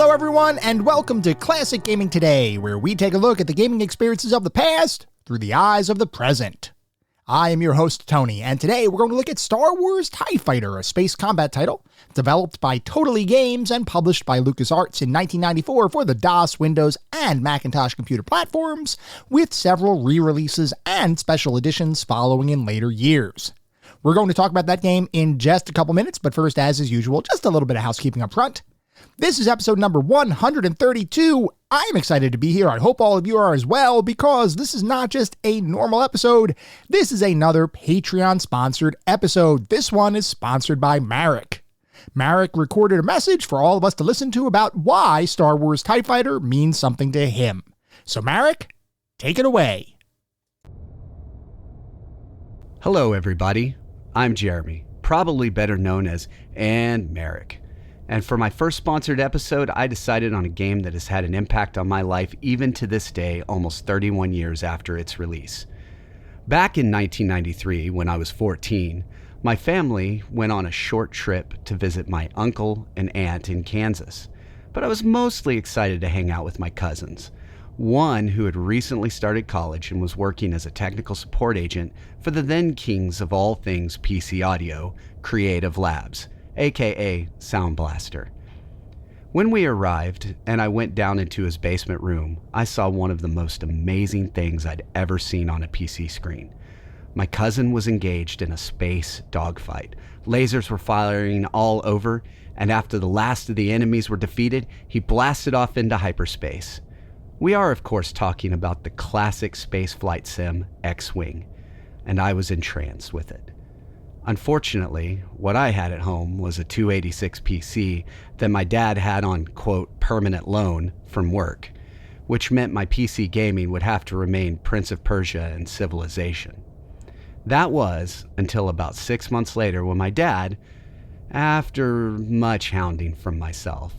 Hello everyone, and welcome to Classic Gaming Today, where we take a look at the gaming experiences of the past through the eyes of the present. I am your host, Tony, and today we're going to look at Star Wars TIE Fighter, a space combat title developed by Totally Games and published by LucasArts in 1994 for the DOS, Windows, and Macintosh computer platforms, with several re-releases and special editions following in later years. We're going to talk about that game in just a couple minutes, but first, as is usual, just a little bit of housekeeping up front. This is episode number 132. I'm excited to be here. I hope all of you are as well, because this is not just a normal episode. This is another Patreon-sponsored episode. This one is sponsored by Marek. Marek recorded a message for all of us to listen to about why Star Wars TIE Fighter means something to him. So Marek, take it away. Hello, everybody. I'm Jeremy, probably better known as Marek. And for my first sponsored episode, I decided on a game that has had an impact on my life even to this day, almost 31 years after its release. Back in 1993, when I was 14, my family went on a short trip to visit my uncle and aunt in Kansas. But I was mostly excited to hang out with my cousins. One who had recently started college and was working as a technical support agent for the then kings of all things PC audio, Creative Labs, aka Sound Blaster. When we arrived and I went down into his basement room, I saw one of the most amazing things I'd ever seen on a PC screen. My cousin was engaged in a space dogfight. Lasers were firing all over, and after the last of the enemies were defeated, he blasted off into hyperspace. We are, of course, talking about the classic spaceflight sim, X-Wing, and I was entranced with it. Unfortunately, what I had at home was a 286 PC that my dad had on, quote, permanent loan from work, which meant my PC gaming would have to remain Prince of Persia and Civilization. That was until about 6 months later when my dad, after much hounding from myself,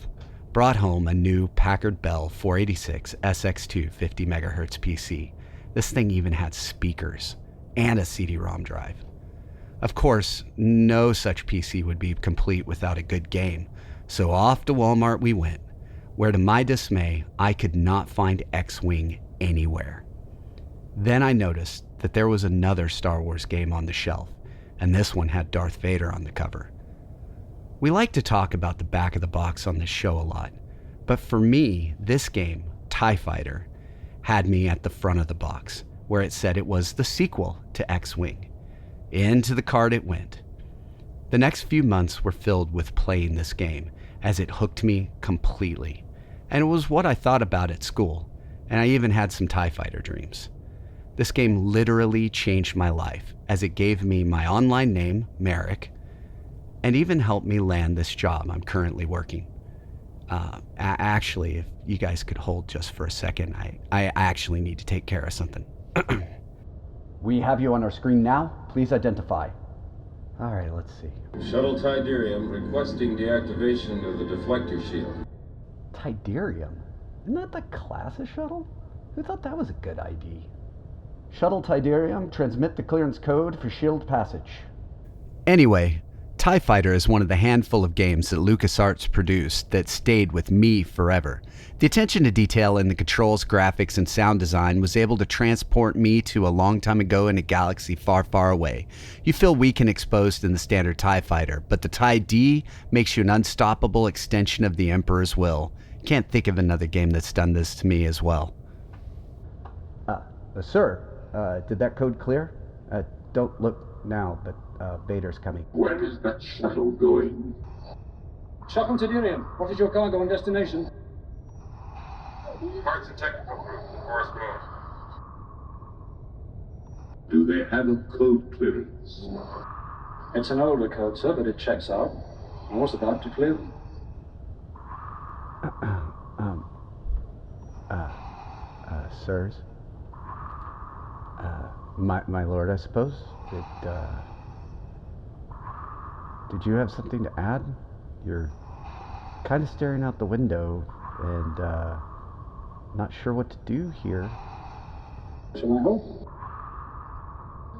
brought home a new Packard Bell 486 SX2 50 MHz PC. This thing even had speakers and a CD-ROM drive. Of course, no such PC would be complete without a good game, so off to Walmart we went, where to my dismay, I could not find X-Wing anywhere. Then I noticed that there was another Star Wars game on the shelf, and this one had Darth Vader on the cover. We like to talk about the back of the box on this show a lot, but for me, this game, TIE Fighter, had me at the front of the box, where it said it was the sequel to X-Wing. Into the cart it went. The next few months were filled with playing this game, as it hooked me completely. And it was what I thought about at school, and I even had some TIE Fighter dreams. This game literally changed my life, as it gave me my online name, Marek, and even helped me land this job I'm currently working. Actually, if you guys could hold just for a second, I actually need to take care of something. We have you on our screen now. Please identify. All right, let's see. Shuttle Tidarium requesting deactivation of the deflector shield. Tidarium? Isn't that the class of shuttle? Who thought that was a good ID? Shuttle Tidarium, transmit the clearance code for shield passage. Anyway, TIE Fighter is one of the handful of games that LucasArts produced that stayed with me forever. The attention to detail in the controls, graphics, and sound design was able to transport me to a long time ago in a galaxy far, far away. You feel weak and exposed in the standard TIE Fighter, but the TIE D makes you an unstoppable extension of the Emperor's will. Can't think of another game that's done this to me as well. Sir, did that code clear? Don't look now, but Vader's coming. Where is that shuttle going? Shuttle Tidarium, what is your cargo and destination? Parts and technical group, Forest Grove. Do they have a code clearance? It's an older code, sir, but it checks out. I was about to clear them. Sirs? My lord, I suppose? Did you have something to add? You're kind of staring out the window and, not sure what to do here. Shall I help?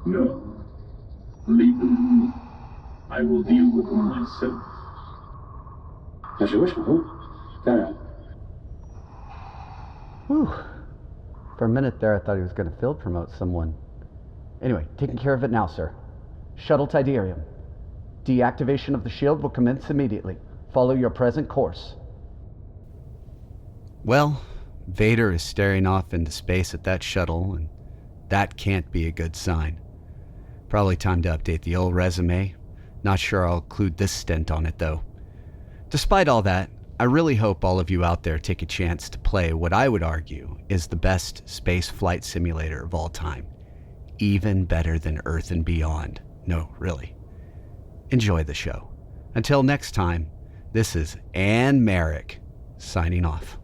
No. Leave them to me. I will deal with them myself. As you wish, my lord. Carry on. Whew. For a minute there, I thought he was going to field promote someone. Anyway, taking care of it now, sir. Shuttle Tidarium. Deactivation of the shield will commence immediately. Follow your present course. Well, Vader is staring off into space at that shuttle, and that can't be a good sign. Probably time to update the old resume. Not sure I'll include this stint on it, though. Despite all that, I really hope all of you out there take a chance to play what I would argue is the best space flight simulator of all time. Even better than Earth and Beyond. No, really. Enjoy the show. Until next time, this is Ann Merrick, signing off.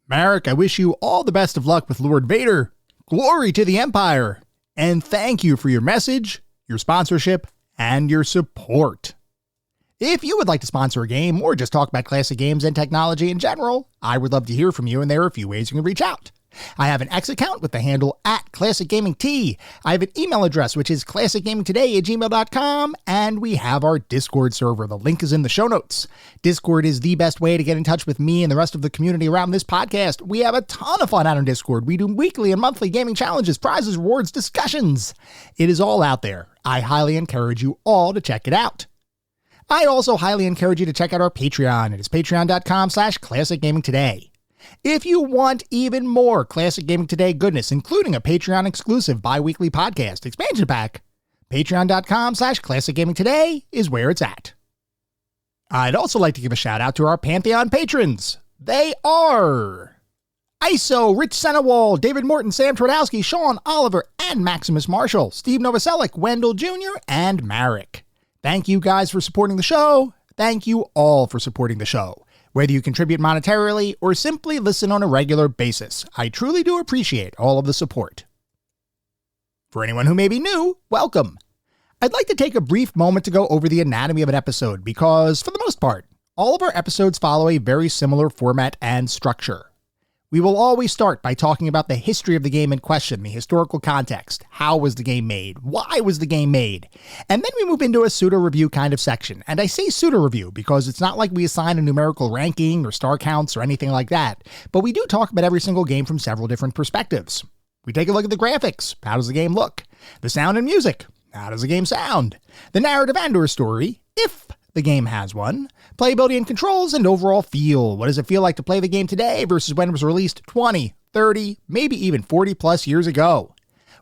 Merrick, I wish you all the best of luck with Lord Vader. Glory to the Empire. And thank you for your message, your sponsorship, and your support. If you would like to sponsor a game or just talk about classic games and technology in general, I would love to hear from you, and there are a few ways you can reach out. I have an X account with the handle @ClassicGamingT. I have an email address, which is classicgamingtoday@gmail.com, and we have our Discord server. The link is in the show notes. Discord is the best way to get in touch with me and the rest of the community around this podcast. We have a ton of fun out on Discord. We do weekly and monthly gaming challenges, prizes, rewards, discussions. It is all out there. I highly encourage you all to check it out. I also highly encourage you to check out our Patreon. It is patreon.com/ClassicGamingToday. If you want even more Classic Gaming Today goodness, including a Patreon exclusive bi-weekly podcast expansion pack, patreon.com/ClassicGamingToday is where it's at. I'd also like to give a shout out to our Pantheon patrons. They are ISO, Rich Senewal, David Morton, Sam Twardowski, Sean Oliver, and Maximus Marshall, Steve Novoselic, Wendell Jr., and Marek. Thank you guys for supporting the show. Thank you all for supporting the show. Whether you contribute monetarily or simply listen on a regular basis, I truly do appreciate all of the support. For anyone who may be new, welcome. I'd like to take a brief moment to go over the anatomy of an episode because, for the most part, all of our episodes follow a very similar format and structure. We will always start by talking about the history of the game in question, the historical context, how was the game made, why was the game made, and then we move into a pseudo-review kind of section. And I say pseudo-review because it's not like we assign a numerical ranking or star counts or anything like that, but we do talk about every single game from several different perspectives. We take a look at the graphics, how does the game look, the sound and music, how does the game sound, the narrative and or story, if the game has one, playability and controls, and overall feel. What does it feel like to play the game today versus when it was released 20, 30, maybe even 40 plus years ago?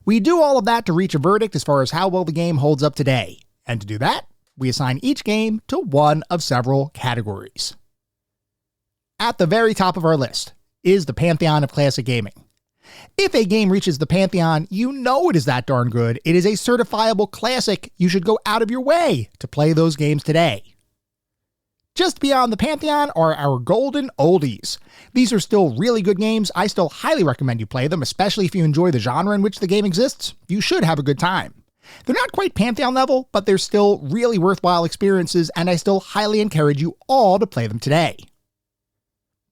We do all of that to reach a verdict as far as how well the game holds up today. And to do that, we assign each game to one of several categories. At the very top of our list is the Pantheon of Classic Gaming. If a game reaches the Pantheon, you know it is that darn good. It is a certifiable classic. You should go out of your way to play those games today. Just beyond the Pantheon are our golden oldies. These are still really good games. I still highly recommend you play them, especially if you enjoy the genre in which the game exists. You should have a good time. They're not quite Pantheon level, but they're still really worthwhile experiences, and I still highly encourage you all to play them today.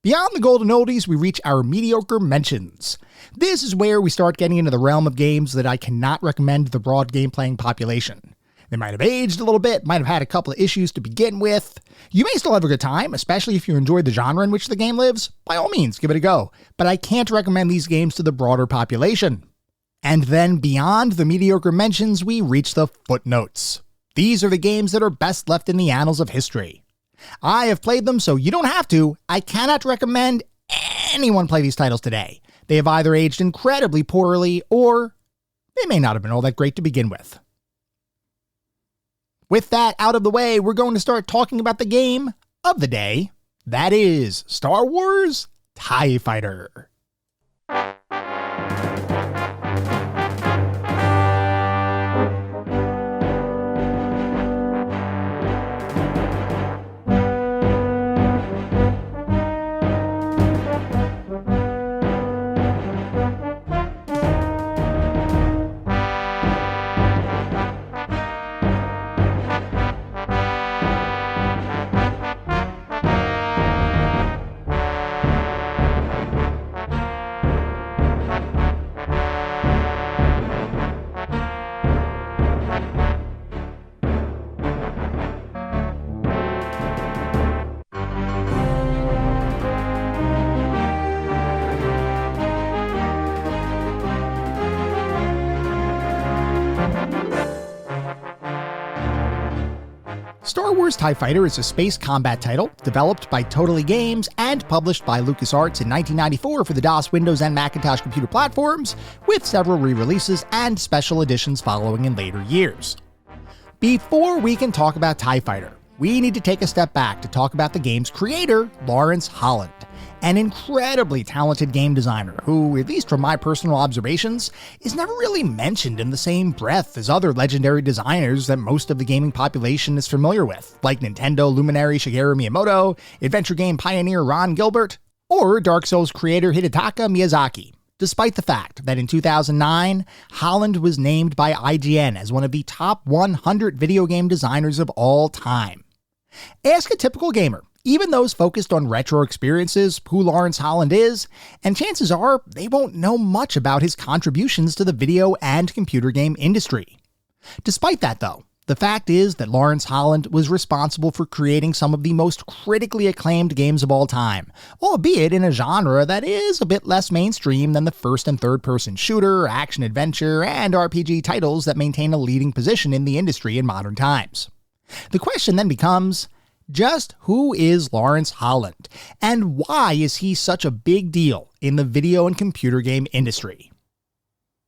Beyond the golden oldies, we reach our mediocre mentions. This is where we start getting into the realm of games that I cannot recommend to the broad game-playing population. They might have aged a little bit, might have had a couple of issues to begin with. You may still have a good time, especially if you enjoy the genre in which the game lives. By all means, give it a go. But I can't recommend these games to the broader population. And then beyond the mediocre mentions, we reach the footnotes. These are the games that are best left in the annals of history. I have played them, so you don't have to. I cannot recommend anyone play these titles today. They have either aged incredibly poorly, or they may not have been all that great to begin with. With that out of the way, we're going to start talking about the game of the day. That is Star Wars TIE Fighter. Star Wars TIE Fighter is a space combat title developed by Totally Games and published by LucasArts in 1994 for the DOS, Windows, and Macintosh computer platforms, with several re-releases and special editions following in later years. Before we can talk about TIE Fighter, we need to take a step back to talk about the game's creator, Lawrence Holland, an incredibly talented game designer who, at least from my personal observations, is never really mentioned in the same breath as other legendary designers that most of the gaming population is familiar with, like Nintendo luminary Shigeru Miyamoto, adventure game pioneer Ron Gilbert, or Dark Souls creator Hidetaka Miyazaki. Despite the fact that in 2009, Holland was named by IGN as one of the top 100 video game designers of all time. Ask a typical gamer, even those focused on retro experiences, who Lawrence Holland is, and chances are they won't know much about his contributions to the video and computer game industry. Despite that though, the fact is that Lawrence Holland was responsible for creating some of the most critically acclaimed games of all time, albeit in a genre that is a bit less mainstream than the first and third person shooter, action-adventure, and RPG titles that maintain a leading position in the industry in modern times. The question then becomes, just who is Lawrence Holland, and why is he such a big deal in the video and computer game industry?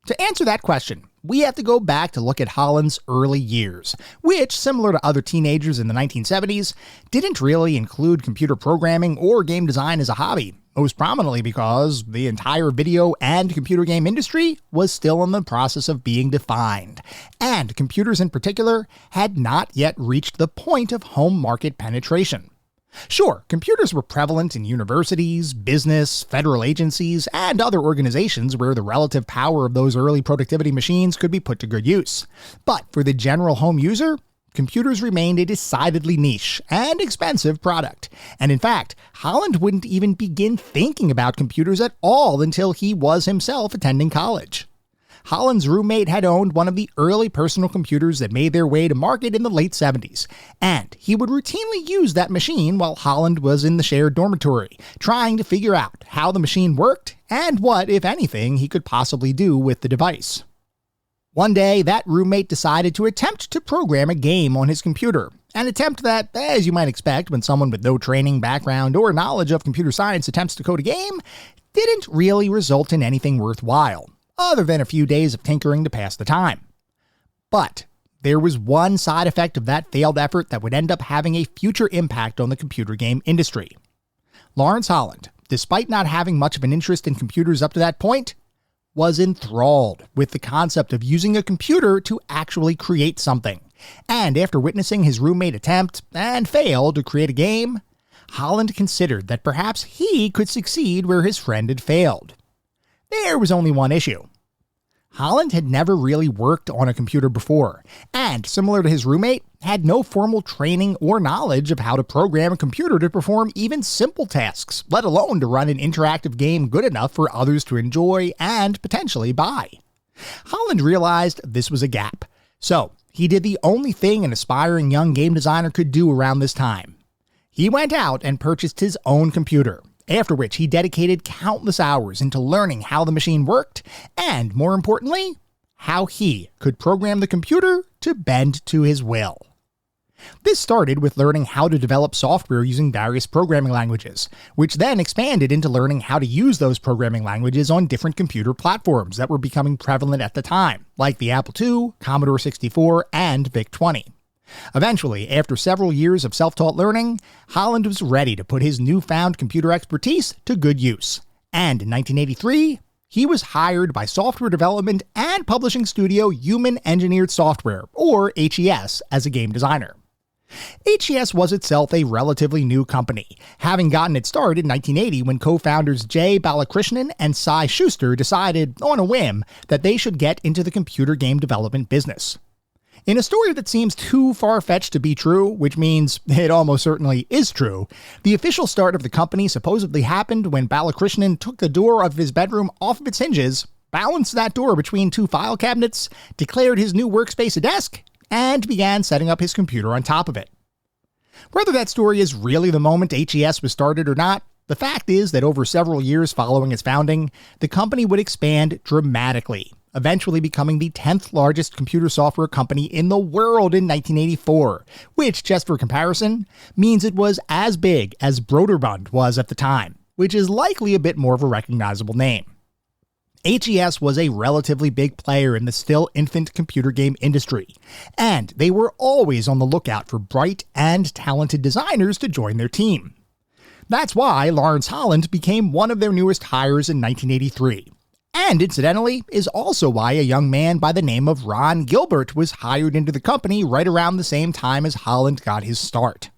To answer that question, we have to go back to look at Holland's early years, which, similar to other teenagers in the 1970s, didn't really include computer programming or game design as a hobby, most prominently because the entire video and computer game industry was still in the process of being defined, and computers in particular had not yet reached the point of home market penetration. Sure, computers were prevalent in universities, business, federal agencies, and other organizations where the relative power of those early productivity machines could be put to good use. But for the general home user, computers remained a decidedly niche and expensive product. And in fact, Holland wouldn't even begin thinking about computers at all until he was himself attending college. Holland's roommate had owned one of the early personal computers that made their way to market in the late 70s, and he would routinely use that machine while Holland was in the shared dormitory, trying to figure out how the machine worked and what, if anything, he could possibly do with the device. One day, that roommate decided to attempt to program a game on his computer, an attempt that, as you might expect when someone with no training, background, or knowledge of computer science attempts to code a game, didn't really result in anything worthwhile, other than a few days of tinkering to pass the time. But there was one side effect of that failed effort that would end up having a future impact on the computer game industry. Lawrence Holland, despite not having much of an interest in computers up to that point, was enthralled with the concept of using a computer to actually create something. And after witnessing his roommate attempt and fail to create a game, Holland considered that perhaps he could succeed where his friend had failed. There was only one issue. Holland had never really worked on a computer before, and similar to his roommate, had no formal training or knowledge of how to program a computer to perform even simple tasks, let alone to run an interactive game good enough for others to enjoy and potentially buy. Holland realized this was a gap, so he did the only thing an aspiring young game designer could do around this time. He went out and purchased his own computer, after which he dedicated countless hours into learning how the machine worked, and more importantly, how he could program the computer to bend to his will. This started with learning how to develop software using various programming languages, which then expanded into learning how to use those programming languages on different computer platforms that were becoming prevalent at the time, like the Apple II, Commodore 64, and VIC-20. Eventually, after several years of self-taught learning, Holland was ready to put his newfound computer expertise to good use. And in 1983, he was hired by software development and publishing studio Human Engineered Software, or HES, as a game designer. HES was itself a relatively new company, having gotten its start in 1980 when co-founders Jay Balakrishnan and Cy Schuster decided, on a whim, that they should get into the computer game development business. In a story that seems too far-fetched to be true, which means it almost certainly is true, the official start of the company supposedly happened when Balakrishnan took the door of his bedroom off of its hinges, balanced that door between two file cabinets, declared his new workspace a desk, and began setting up his computer on top of it. Whether that story is really the moment HES was started or not, the fact is that over several years following its founding, the company would expand dramatically, eventually becoming the 10th largest computer software company in the world in 1984, which, just for comparison, means it was as big as Broderbund was at the time, which is likely a bit more of a recognizable name. HES was a relatively big player in the still infant computer game industry, and they were always on the lookout for bright and talented designers to join their team. That's why Lawrence Holland became one of their newest hires in 1983, and incidentally is also why a young man by the name of Ron Gilbert was hired into the company right around the same time as Holland got his start.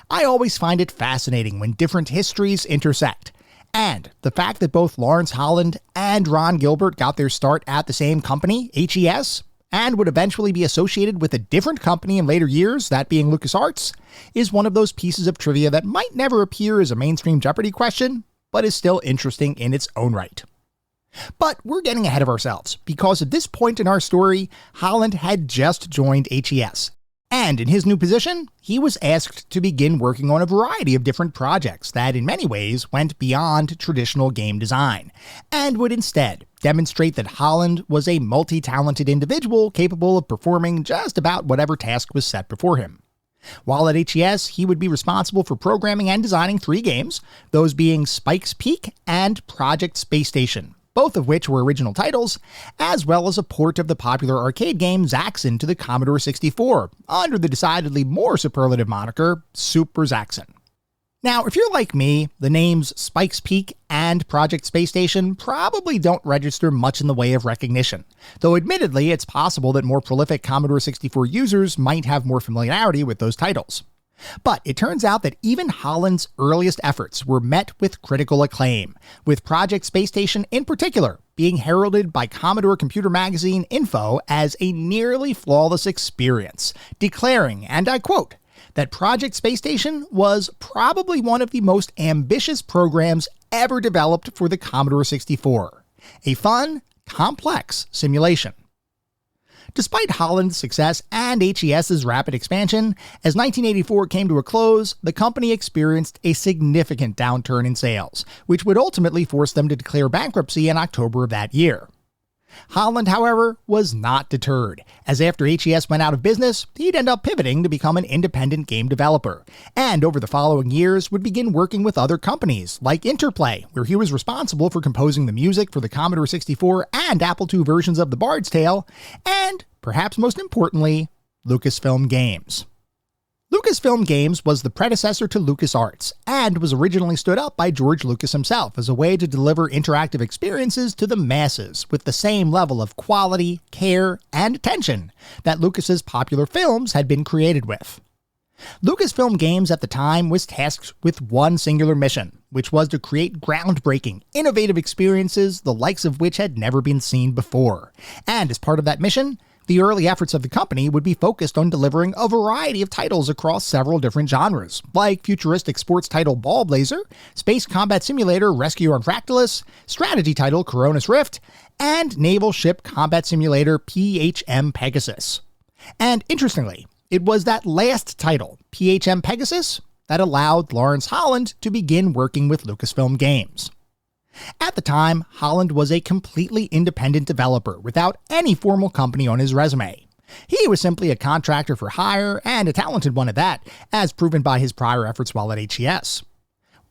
I always find it fascinating when different histories intersect, and the fact that both Lawrence Holland and Ron Gilbert got their start at the same company, HES, and would eventually be associated with a different company in later years, that being LucasArts, is one of those pieces of trivia that might never appear as a mainstream Jeopardy question, but is still interesting in its own right. But we're getting ahead of ourselves, because at this point in our story, Holland had just joined HES. And in his new position, he was asked to begin working on a variety of different projects that in many ways went beyond traditional game design, and would instead demonstrate that Holland was a multi-talented individual capable of performing just about whatever task was set before him. While at HES, he would be responsible for programming and designing 3 games, those being Spike's Peak and Project Space Station, both of which were original titles, as well as a port of the popular arcade game Zaxxon to the Commodore 64, under the decidedly more superlative moniker Super Zaxxon. Now, if you're like me, the names Spike's Peak and Project Space Station probably don't register much in the way of recognition, though admittedly it's possible that more prolific Commodore 64 users might have more familiarity with those titles. But it turns out that even Holland's earliest efforts were met with critical acclaim, with Project Space Station in particular being heralded by Commodore Computer Magazine Info as a nearly flawless experience, declaring, and I quote, that Project Space Station was probably one of the most ambitious programs ever developed for the Commodore 64. A fun, complex simulation. Despite Holland's success and HES's rapid expansion, as 1984 came to a close, the company experienced a significant downturn in sales, which would ultimately force them to declare bankruptcy in October of that year. Holland, however, was not deterred, as after HES went out of business, he'd end up pivoting to become an independent game developer, and over the following years would begin working with other companies, like Interplay, where he was responsible for composing the music for the Commodore 64 and Apple II versions of The Bard's Tale, and, perhaps most importantly, Lucasfilm Games. Lucasfilm Games was the predecessor to LucasArts, and was originally stood up by George Lucas himself as a way to deliver interactive experiences to the masses with the same level of quality, care, and attention that Lucas's popular films had been created with. Lucasfilm Games at the time was tasked with one singular mission, which was to create groundbreaking, innovative experiences the likes of which had never been seen before. And as part of that mission, the early efforts of the company would be focused on delivering a variety of titles across several different genres, like futuristic sports title Ball Blazer, space combat simulator Rescue on Fractalus, strategy title Coronis Rift, and naval ship combat simulator PHM Pegasus. And interestingly, it was that last title, PHM Pegasus, that allowed Lawrence Holland to begin working with Lucasfilm Games. At the time, Holland was a completely independent developer without any formal company on his resume. He was simply a contractor for hire, and a talented one at that, as proven by his prior efforts while at HES.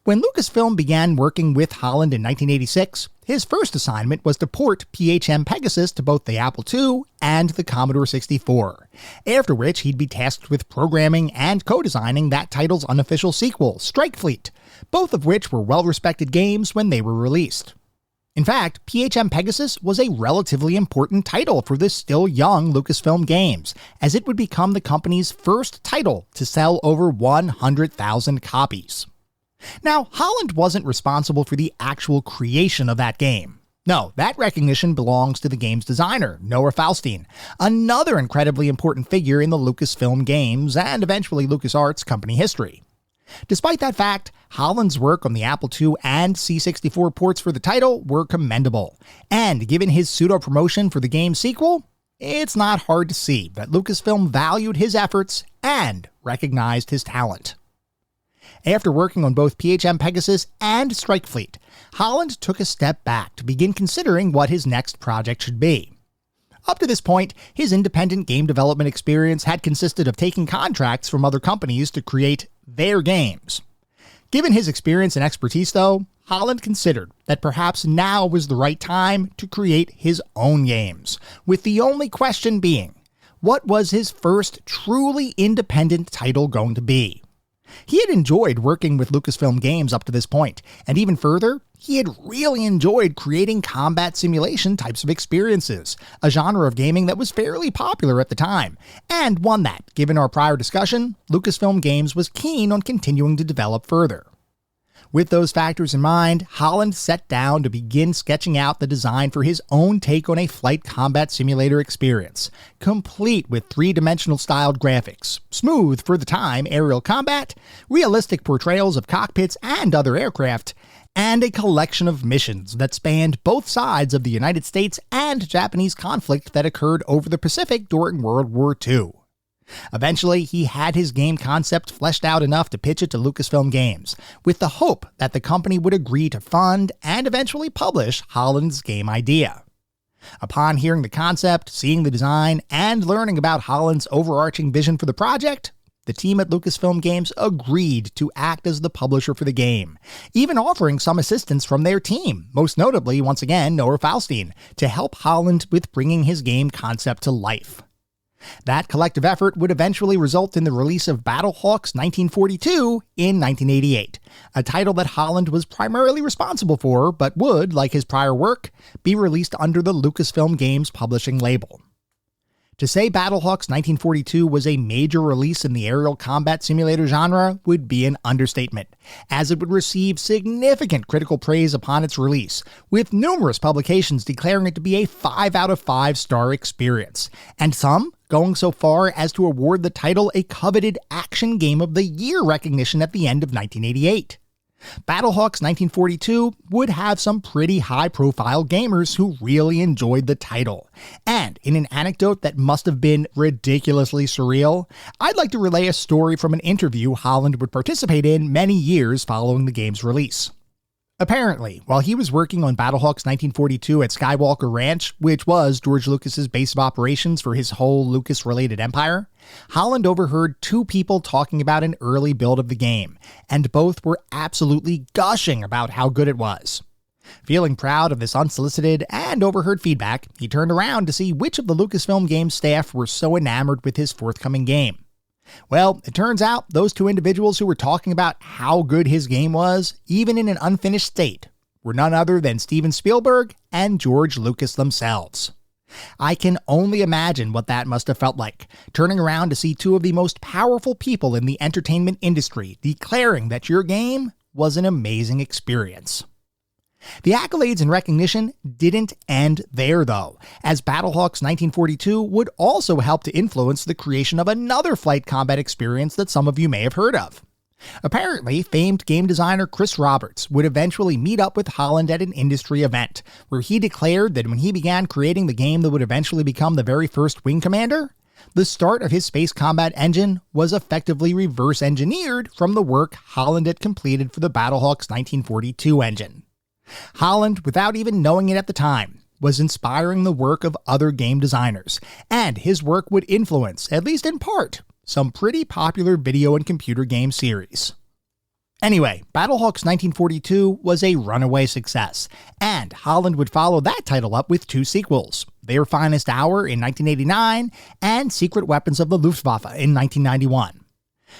When Lucasfilm began working with Holland in 1986, his first assignment was to port PHM Pegasus to both the Apple II and the Commodore 64, after which he'd be tasked with programming and co-designing that title's unofficial sequel, Strike Fleet, both of which were well-respected games when they were released. In fact, PHM Pegasus was a relatively important title for this still young Lucasfilm Games, as it would become the company's first title to sell over 100,000 copies. Now, Holland wasn't responsible for the actual creation of that game. No, that recognition belongs to the game's designer, Noah Falstein, another incredibly important figure in the Lucasfilm Games and eventually LucasArts company history. Despite that fact, Holland's work on the Apple II and C64 ports for the title were commendable, and given his pseudo-promotion for the game's sequel, it's not hard to see that Lucasfilm valued his efforts and recognized his talent. After working on both PHM Pegasus and Strike Fleet, Holland took a step back to begin considering what his next project should be, Up to this point, his independent game development experience had consisted of taking contracts from other companies to create their games. Given his experience and expertise, though, Holland considered that perhaps now was the right time to create his own games, with the only question being, what was his first truly independent title going to be? He had enjoyed working with Lucasfilm Games up to this point, and even further, he had really enjoyed creating combat simulation types of experiences, a genre of gaming that was fairly popular at the time, and one that, given our prior discussion, Lucasfilm Games was keen on continuing to develop further. With those factors in mind, Holland sat down to begin sketching out the design for his own take on a flight combat simulator experience, complete with three-dimensional styled graphics, smooth for the time aerial combat, realistic portrayals of cockpits and other aircraft, and a collection of missions that spanned both sides of the United States and Japanese conflict that occurred over the Pacific during World War II. Eventually, he had his game concept fleshed out enough to pitch it to Lucasfilm Games, with the hope that the company would agree to fund and eventually publish Holland's game idea. Upon hearing the concept, seeing the design, and learning about Holland's overarching vision for the project, the team at Lucasfilm Games agreed to act as the publisher for the game, even offering some assistance from their team, most notably, once again, Noah Falstein, to help Holland with bringing his game concept to life. That collective effort would eventually result in the release of Battlehawks 1942 in 1988, a title that Holland was primarily responsible for, but would, like his prior work, be released under the Lucasfilm Games publishing label. To say Battlehawks 1942 was a major release in the aerial combat simulator genre would be an understatement, as it would receive significant critical praise upon its release, with numerous publications declaring it to be a 5 out of 5 star experience, and some going so far as to award the title a coveted Action Game of the Year recognition at the end of 1988. Battlehawks 1942 would have some pretty high-profile gamers who really enjoyed the title. And in an anecdote that must have been ridiculously surreal, I'd like to relay a story from an interview Holland would participate in many years following the game's release. Apparently, while he was working on Battlehawks 1942 at Skywalker Ranch, which was George Lucas's base of operations for his whole Lucas-related empire, Holland overheard two people talking about an early build of the game, and both were absolutely gushing about how good it was. Feeling proud of this unsolicited and overheard feedback, he turned around to see which of the Lucasfilm Games staff were so enamored with his forthcoming game. Well, it turns out those two individuals who were talking about how good his game was, even in an unfinished state, were none other than Steven Spielberg and George Lucas themselves. I can only imagine what that must have felt like, turning around to see two of the most powerful people in the entertainment industry declaring that your game was an amazing experience. The accolades and recognition didn't end there, though, as Battlehawks 1942 would also help to influence the creation of another flight combat experience that some of you may have heard of. Apparently, famed game designer Chris Roberts would eventually meet up with Holland at an industry event, where he declared that when he began creating the game that would eventually become the very first Wing Commander, the start of his space combat engine was effectively reverse engineered from the work Holland had completed for the Battlehawks 1942 engine. Holland, without even knowing it at the time, was inspiring the work of other game designers, and his work would influence, at least in part, some pretty popular video and computer game series. Anyway, Battlehawks 1942 was a runaway success, and Holland would follow that title up with two sequels, Their Finest Hour in 1989 and Secret Weapons of the Luftwaffe in 1991.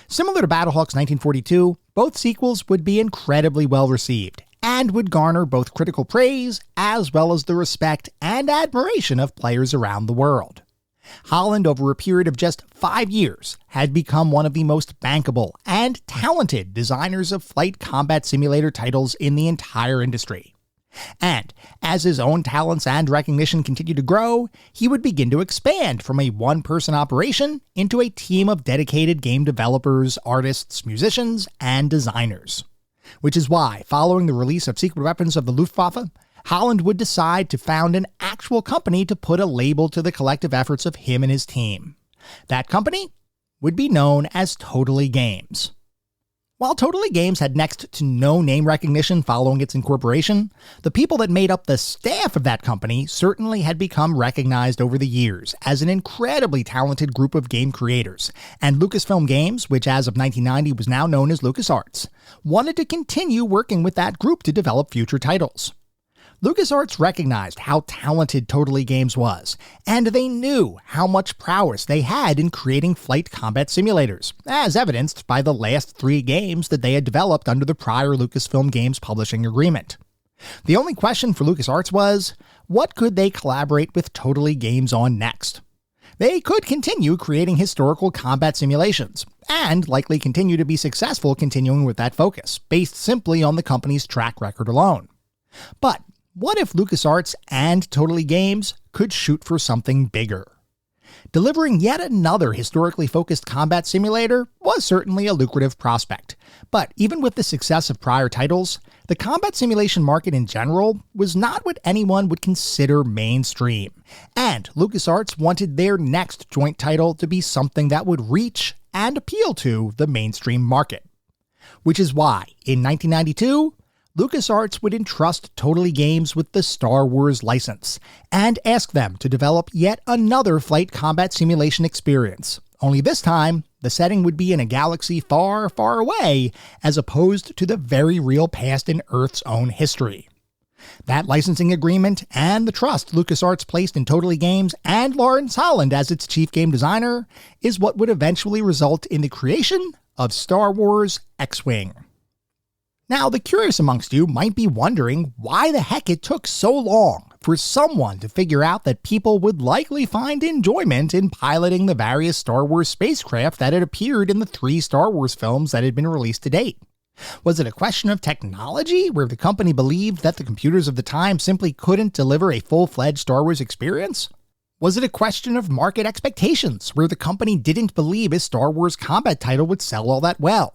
Similar to Battlehawks 1942, both sequels would be incredibly well received, and would garner both critical praise as well as the respect and admiration of players around the world. Holland, over a period of just 5 years, had become one of the most bankable and talented designers of flight combat simulator titles in the entire industry. And as his own talents and recognition continued to grow, he would begin to expand from a one-person operation into a team of dedicated game developers, artists, musicians, and designers. Which is why, following the release of Secret Weapons of the Luftwaffe, Holland would decide to found an actual company to put a label to the collective efforts of him and his team. That company would be known as Totally Games. While Totally Games had next to no name recognition following its incorporation, the people that made up the staff of that company certainly had become recognized over the years as an incredibly talented group of game creators, and Lucasfilm Games, which as of 1990 was now known as LucasArts, wanted to continue working with that group to develop future titles. LucasArts recognized how talented Totally Games was, and they knew how much prowess they had in creating flight combat simulators, as evidenced by the last 3 games that they had developed under the prior Lucasfilm Games publishing agreement. The only question for LucasArts was, what could they collaborate with Totally Games on next? They could continue creating historical combat simulations, and likely continue to be successful continuing with that focus, based simply on the company's track record alone. But what if LucasArts and Totally Games could shoot for something bigger? Delivering yet another historically focused combat simulator was certainly a lucrative prospect, but even with the success of prior titles, the combat simulation market in general was not what anyone would consider mainstream, and LucasArts wanted their next joint title to be something that would reach and appeal to the mainstream market. Which is why, in 1992, LucasArts would entrust Totally Games with the Star Wars license, and ask them to develop yet another flight combat simulation experience. Only this time, the setting would be in a galaxy far, far away, as opposed to the very real past in Earth's own history. That licensing agreement, and the trust LucasArts placed in Totally Games and Lawrence Holland as its chief game designer, is what would eventually result in the creation of Star Wars X-Wing. Now, the curious amongst you might be wondering why the heck it took so long for someone to figure out that people would likely find enjoyment in piloting the various Star Wars spacecraft that had appeared in the 3 Star Wars films that had been released to date. Was it a question of technology, where the company believed that the computers of the time simply couldn't deliver a full-fledged Star Wars experience? Was it a question of market expectations, where the company didn't believe a Star Wars combat title would sell all that well?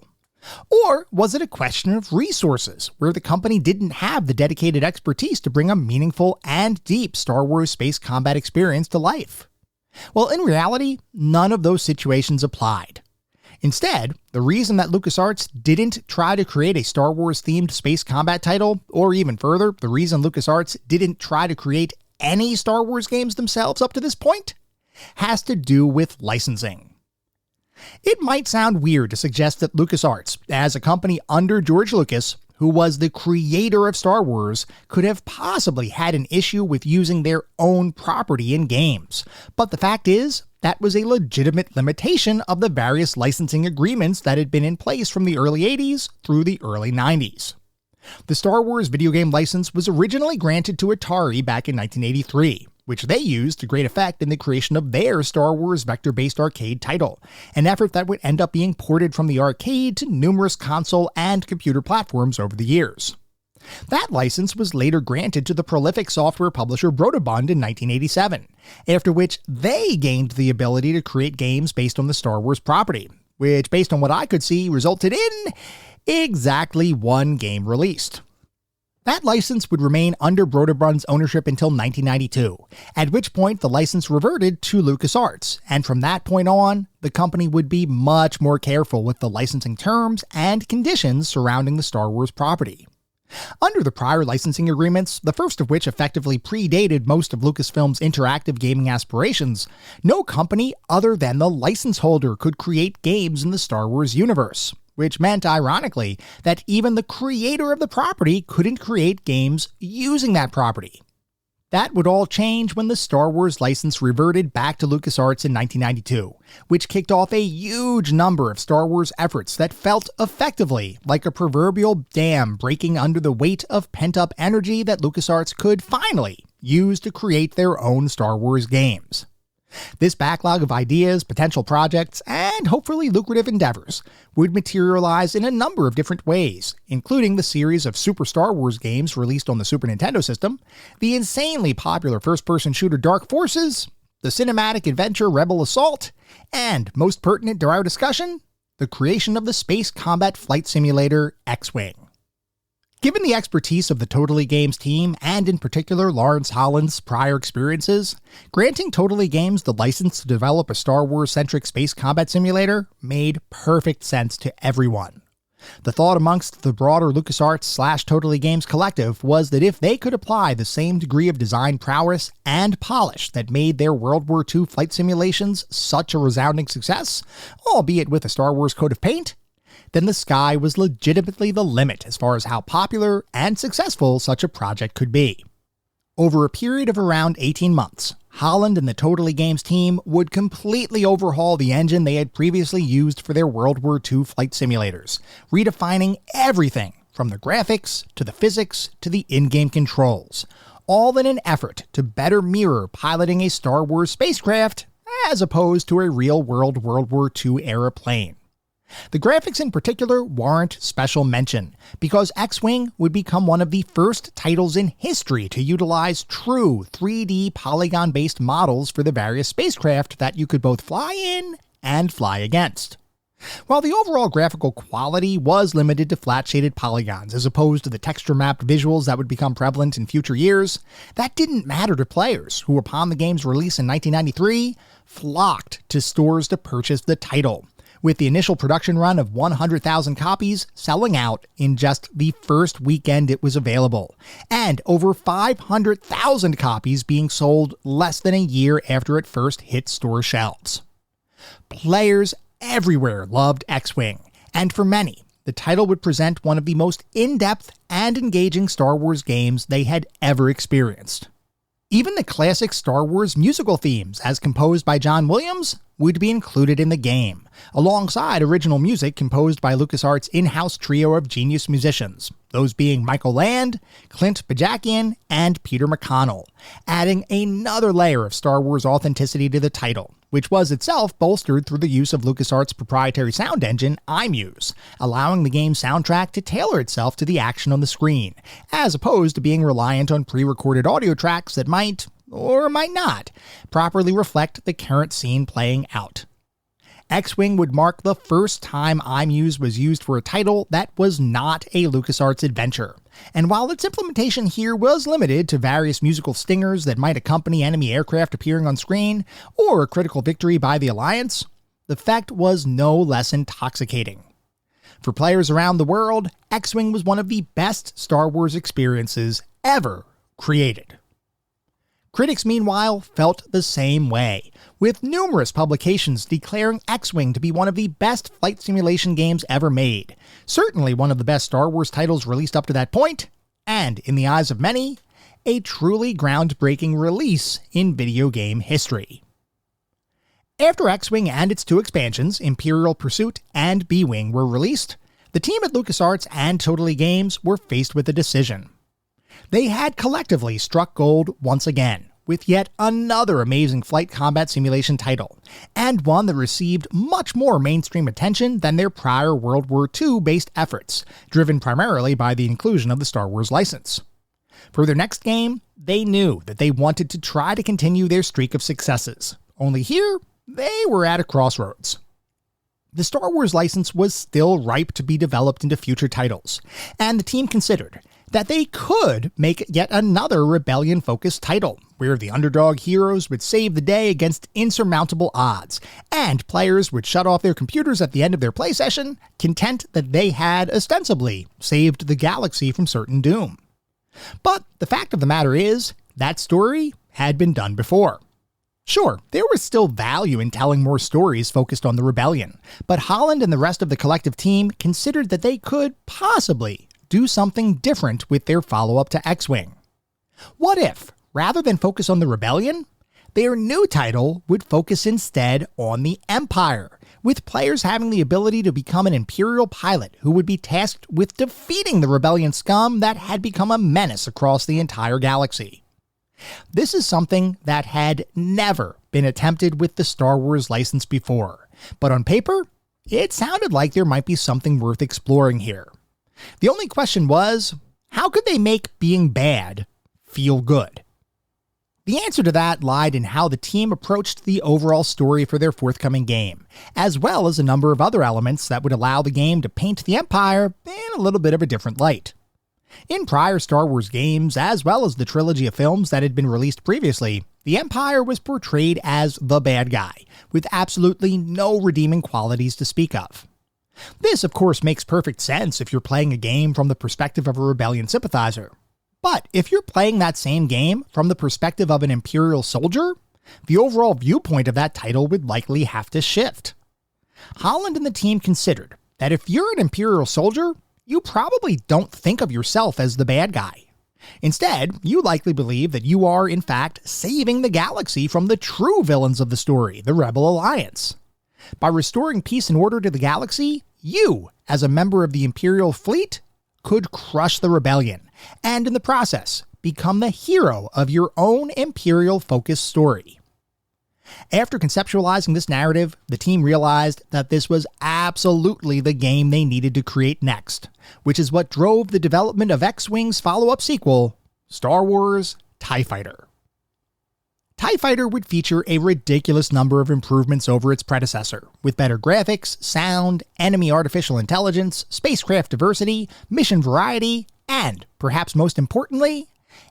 Or was it a question of resources, where the company didn't have the dedicated expertise to bring a meaningful and deep Star Wars space combat experience to life? Well, in reality, none of those situations applied. Instead, the reason that LucasArts didn't try to create a Star Wars-themed space combat title, or even further, the reason LucasArts didn't try to create any Star Wars games themselves up to this point, has to do with licensing. It might sound weird to suggest that LucasArts, as a company under George Lucas, who was the creator of Star Wars, could have possibly had an issue with using their own property in games. But the fact is, that was a legitimate limitation of the various licensing agreements that had been in place from the early 80s through the early 90s. The Star Wars video game license was originally granted to Atari back in 1983. Which they used to great effect in the creation of their Star Wars vector-based arcade title, an effort that would end up being ported from the arcade to numerous console and computer platforms over the years. That license was later granted to the prolific software publisher Broderbund in 1987, after which they gained the ability to create games based on the Star Wars property, which, based on what I could see, resulted in exactly 1 game released. That license would remain under Broderbund's ownership until 1992, at which point the license reverted to LucasArts, and from that point on, the company would be much more careful with the licensing terms and conditions surrounding the Star Wars property. Under the prior licensing agreements, the first of which effectively predated most of Lucasfilm's interactive gaming aspirations, no company other than the license holder could create games in the Star Wars universe. Which meant, ironically, that even the creator of the property couldn't create games using that property. That would all change when the Star Wars license reverted back to LucasArts in 1992, which kicked off a huge number of Star Wars efforts that felt effectively like a proverbial dam breaking under the weight of pent-up energy that LucasArts could finally use to create their own Star Wars games. This backlog of ideas, potential projects, and hopefully lucrative endeavors would materialize in a number of different ways, including the series of Super Star Wars games released on the Super Nintendo system, the insanely popular first-person shooter Dark Forces, the cinematic adventure Rebel Assault, and, most pertinent to our discussion, the creation of the space combat flight simulator X-Wing. Given the expertise of the Totally Games team, and in particular Lawrence Holland's prior experiences, granting Totally Games the license to develop a Star Wars-centric space combat simulator made perfect sense to everyone. The thought amongst the broader LucasArts/Totally Games collective was that if they could apply the same degree of design prowess and polish that made their World War II flight simulations such a resounding success, albeit with a Star Wars coat of paint, then the sky was legitimately the limit as far as how popular and successful such a project could be. Over a period of around 18 months, Holland and the Totally Games team would completely overhaul the engine they had previously used for their World War II flight simulators, redefining everything from the graphics to the physics to the in-game controls, all in an effort to better mirror piloting a Star Wars spacecraft as opposed to a real-world World War II era plane. The graphics in particular warrant special mention, because X-Wing would become one of the first titles in history to utilize true 3D polygon-based models for the various spacecraft that you could both fly in and fly against. While the overall graphical quality was limited to flat-shaded polygons as opposed to the texture-mapped visuals that would become prevalent in future years, that didn't matter to players who, upon the game's release in 1993, flocked to stores to purchase the title, with the initial production run of 100,000 copies selling out in just the first weekend it was available, and over 500,000 copies being sold less than a year after it first hit store shelves. Players everywhere loved X-Wing, and for many, the title would present one of the most in-depth and engaging Star Wars games they had ever experienced. Even the classic Star Wars musical themes, as composed by John Williams, would be included in the game, alongside original music composed by LucasArts' in-house trio of genius musicians, those being Michael Land, Clint Bajakian, and Peter McConnell, adding another layer of Star Wars authenticity to the title, which was itself bolstered through the use of LucasArts' proprietary sound engine, iMuse, allowing the game's soundtrack to tailor itself to the action on the screen, as opposed to being reliant on pre-recorded audio tracks that might, or might not, properly reflect the current scene playing out. X-Wing would mark the first time iMuse was used for a title that was not a LucasArts adventure, and while its implementation here was limited to various musical stingers that might accompany enemy aircraft appearing on screen, or a critical victory by the Alliance, the effect was no less intoxicating. For players around the world, X-Wing was one of the best Star Wars experiences ever created. Critics, meanwhile, felt the same way, with numerous publications declaring X-Wing to be one of the best flight simulation games ever made, certainly one of the best Star Wars titles released up to that point, and, in the eyes of many, a truly groundbreaking release in video game history. After X-Wing and its two expansions, Imperial Pursuit and B-Wing, were released, the team at LucasArts and Totally Games were faced with a decision. They had collectively struck gold once again, with yet another amazing flight combat simulation title, and one that received much more mainstream attention than their prior World War II-based efforts, driven primarily by the inclusion of the Star Wars license. For their next game, they knew that they wanted to try to continue their streak of successes, only here, they were at a crossroads. The Star Wars license was still ripe to be developed into future titles, and the team considered that they could make yet another rebellion-focused title, where the underdog heroes would save the day against insurmountable odds, and players would shut off their computers at the end of their play session, content that they had, ostensibly, saved the galaxy from certain doom. But the fact of the matter is, that story had been done before. Sure, there was still value in telling more stories focused on the rebellion, but Holland and the rest of the collective team considered that they could possibly do something different with their follow-up to X-Wing. What if, rather than focus on the rebellion, their new title would focus instead on the Empire, with players having the ability to become an Imperial pilot who would be tasked with defeating the rebellion scum that had become a menace across the entire galaxy. This is something that had never been attempted with the Star Wars license before, but on paper, it sounded like there might be something worth exploring here. The only question was, how could they make being bad feel good? The answer to that lied in how the team approached the overall story for their forthcoming game, as well as a number of other elements that would allow the game to paint the Empire in a little bit of a different light. In prior Star Wars games, as well as the trilogy of films that had been released previously, the Empire was portrayed as the bad guy, with absolutely no redeeming qualities to speak of. This, of course, makes perfect sense if you're playing a game from the perspective of a rebellion sympathizer. But if you're playing that same game from the perspective of an Imperial soldier, the overall viewpoint of that title would likely have to shift. Holland and the team considered that if you're an Imperial soldier, you probably don't think of yourself as the bad guy. Instead, you likely believe that you are, in fact, saving the galaxy from the true villains of the story, the Rebel Alliance. By restoring peace and order to the galaxy, you, as a member of the Imperial fleet, could crush the rebellion, and in the process, become the hero of your own Imperial-focused story. After conceptualizing this narrative, the team realized that this was absolutely the game they needed to create next, which is what drove the development of X-Wing's follow-up sequel, Star Wars TIE Fighter. TIE Fighter would feature a ridiculous number of improvements over its predecessor, with better graphics, sound, enemy artificial intelligence, spacecraft diversity, mission variety, and, perhaps most importantly,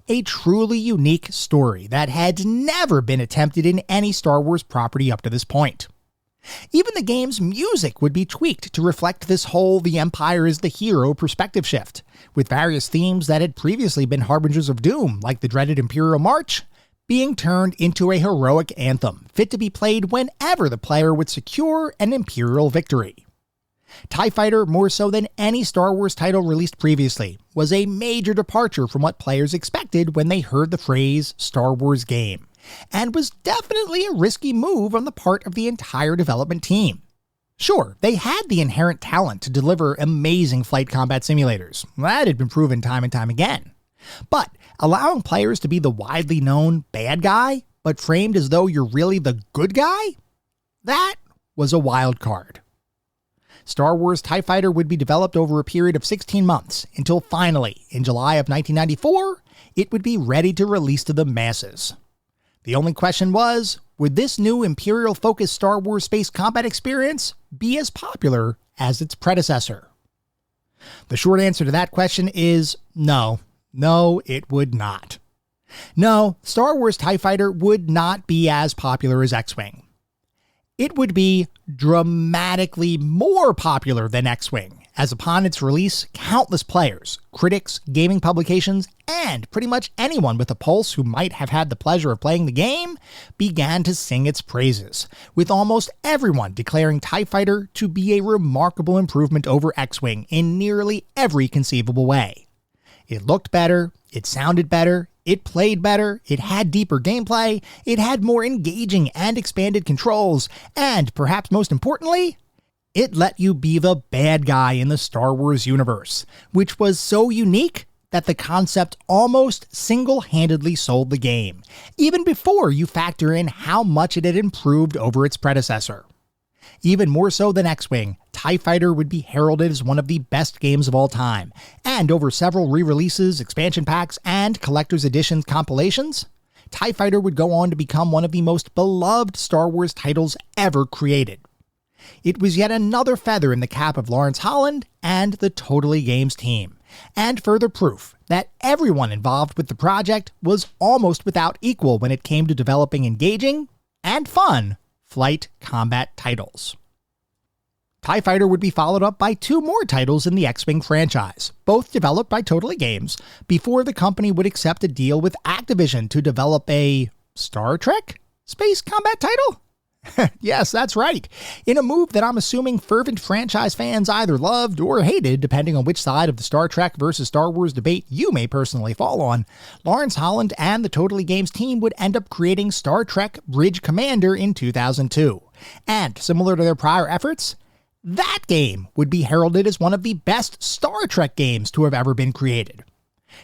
a truly unique story that had never been attempted in any Star Wars property up to this point. Even the game's music would be tweaked to reflect this whole the Empire is the hero perspective shift, with various themes that had previously been harbingers of doom, like the dreaded Imperial March, being turned into a heroic anthem, fit to be played whenever the player would secure an Imperial victory. TIE Fighter, more so than any Star Wars title released previously, was a major departure from what players expected when they heard the phrase Star Wars game, and was definitely a risky move on the part of the entire development team. Sure, they had the inherent talent to deliver amazing flight combat simulators. That had been proven time and time again. But allowing players to be the widely known bad guy, but framed as though you're really the good guy? That was a wild card. Star Wars TIE Fighter would be developed over a period of 16 months, until finally, in July of 1994, it would be ready to release to the masses. The only question was, would this new Imperial-focused Star Wars space combat experience be as popular as its predecessor? The short answer to that question is no. No, it would not. No, Star Wars TIE Fighter would not be as popular as X-Wing. It would be dramatically more popular than X-Wing, as upon its release, countless players, critics, gaming publications, and pretty much anyone with a pulse who might have had the pleasure of playing the game began to sing its praises, with almost everyone declaring TIE Fighter to be a remarkable improvement over X-Wing in nearly every conceivable way. It looked better, it sounded better, it played better, it had deeper gameplay, it had more engaging and expanded controls, and perhaps most importantly, it let you be the bad guy in the Star Wars universe, which was so unique that the concept almost single-handedly sold the game, even before you factor in how much it had improved over its predecessor. Even more so than X-Wing, TIE Fighter would be heralded as one of the best games of all time, and over several re-releases, expansion packs, and collector's editions compilations, TIE Fighter would go on to become one of the most beloved Star Wars titles ever created. It was yet another feather in the cap of Lawrence Holland and the Totally Games team, and further proof that everyone involved with the project was almost without equal when it came to developing engaging and fun flight combat titles. TIE Fighter would be followed up by two more titles in the X-Wing franchise, both developed by Totally Games, before the company would accept a deal with Activision to develop a Star Trek space combat title? Yes, that's right. In a move that I'm assuming fervent franchise fans either loved or hated, depending on which side of the Star Trek versus Star Wars debate you may personally fall on, Lawrence Holland and the Totally Games team would end up creating Star Trek Bridge Commander in 2002. And similar to their prior efforts, that game would be heralded as one of the best Star Trek games to have ever been created.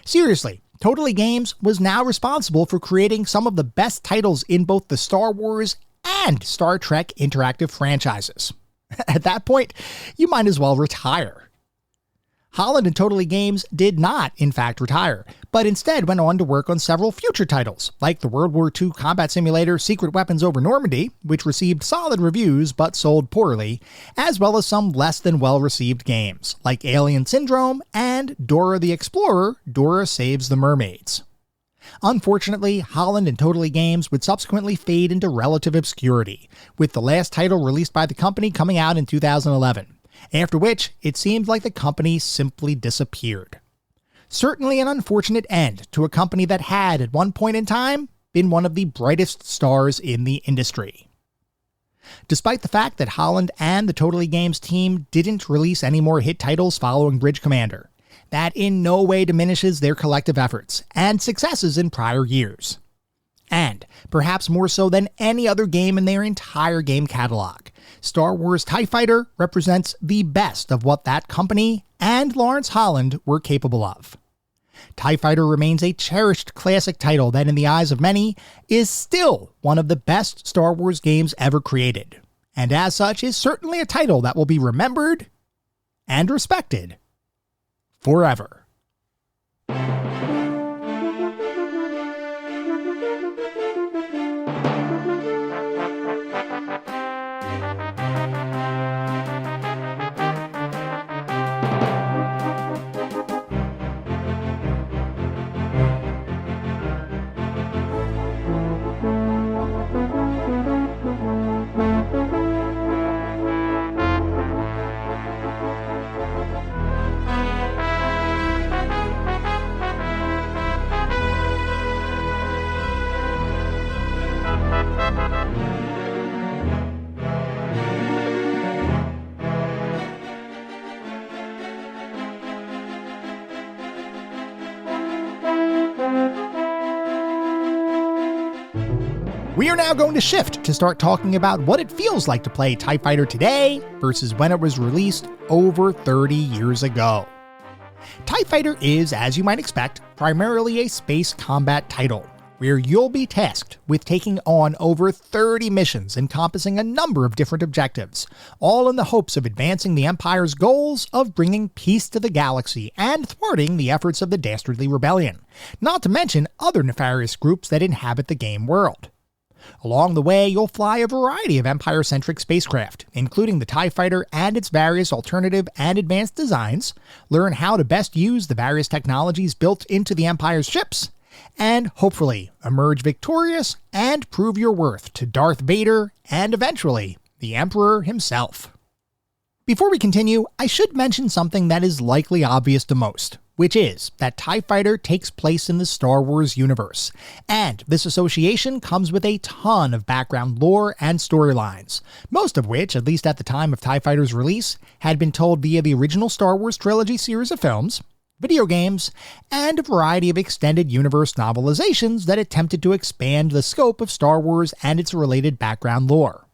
Seriously, Totally Games was now responsible for creating some of the best titles in both the Star Wars and Star Trek interactive franchises. At that point, you might as well retire. Holland and Totally Games did not, in fact, retire, but instead went on to work on several future titles, like the World War II combat simulator Secret Weapons Over Normandy, which received solid reviews but sold poorly, as well as some less than well-received games, like Alien Syndrome and Dora the Explorer, Dora Saves the Mermaids. Unfortunately, Holland and Totally Games would subsequently fade into relative obscurity, with the last title released by the company coming out in 2011, after which it seemed like the company simply disappeared. Certainly an unfortunate end to a company that had, at one point in time, been one of the brightest stars in the industry. Despite the fact that Holland and the Totally Games team didn't release any more hit titles following Bridge Commander, that in no way diminishes their collective efforts and successes in prior years. And, perhaps more so than any other game in their entire game catalog, Star Wars TIE Fighter represents the best of what that company and Lawrence Holland were capable of. TIE Fighter remains a cherished classic title that, in the eyes of many, is still one of the best Star Wars games ever created, and as such is certainly a title that will be remembered and respected forever. We are now going to shift to start talking about what it feels like to play TIE Fighter today versus when it was released over 30 years ago. TIE Fighter is, as you might expect, primarily a space combat title, where you'll be tasked with taking on over 30 missions encompassing a number of different objectives, all in the hopes of advancing the Empire's goals of bringing peace to the galaxy and thwarting the efforts of the Dastardly Rebellion, not to mention other nefarious groups that inhabit the game world. Along the way, you'll fly a variety of Empire-centric spacecraft, including the TIE Fighter and its various alternative and advanced designs, learn how to best use the various technologies built into the Empire's ships, and hopefully emerge victorious and prove your worth to Darth Vader and eventually the Emperor himself. Before we continue, I should mention something that is likely obvious to most, which is that TIE Fighter takes place in the Star Wars universe, and this association comes with a ton of background lore and storylines, most of which, at least at the time of TIE Fighter's release, had been told via the original Star Wars trilogy series of films, video games, and a variety of extended universe novelizations that attempted to expand the scope of Star Wars and its related background lore.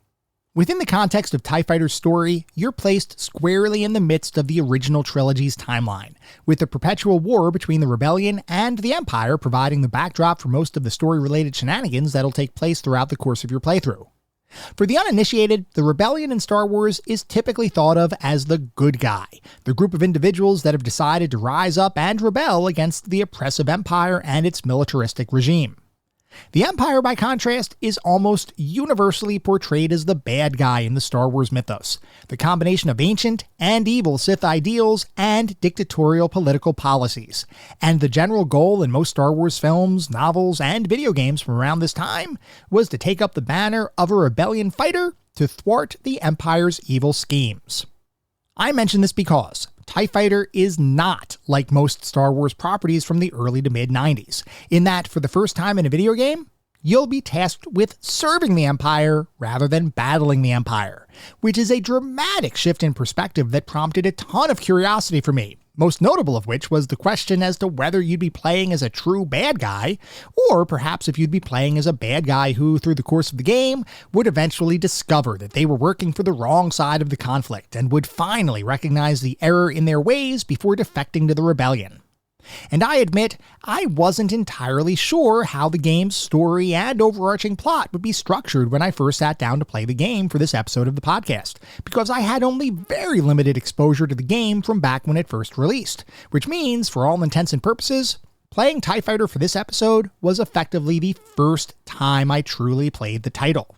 Within the context of TIE Fighter's story, you're placed squarely in the midst of the original trilogy's timeline, with the perpetual war between the Rebellion and the Empire providing the backdrop for most of the story-related shenanigans that'll take place throughout the course of your playthrough. For the uninitiated, the Rebellion in Star Wars is typically thought of as the good guy, the group of individuals that have decided to rise up and rebel against the oppressive Empire and its militaristic regime. The Empire, by contrast, is almost universally portrayed as the bad guy in the Star Wars mythos, the combination of ancient and evil Sith ideals and dictatorial political policies, and the general goal in most Star Wars films, novels, and video games from around this time was to take up the banner of a rebellion fighter to thwart the Empire's evil schemes. I mention this because TIE Fighter is not like most Star Wars properties from the early to mid-90s, in that for the first time in a video game, you'll be tasked with serving the Empire rather than battling the Empire, which is a dramatic shift in perspective that prompted a ton of curiosity for me, most notable of which was the question as to whether you'd be playing as a true bad guy, or perhaps if you'd be playing as a bad guy who, through the course of the game, would eventually discover that they were working for the wrong side of the conflict and would finally recognize the error in their ways before defecting to the rebellion. And I admit, I wasn't entirely sure how the game's story and overarching plot would be structured when I first sat down to play the game for this episode of the podcast, because I had only very limited exposure to the game from back when it first released, which means, for all intents and purposes, playing TIE Fighter for this episode was effectively the first time I truly played the title.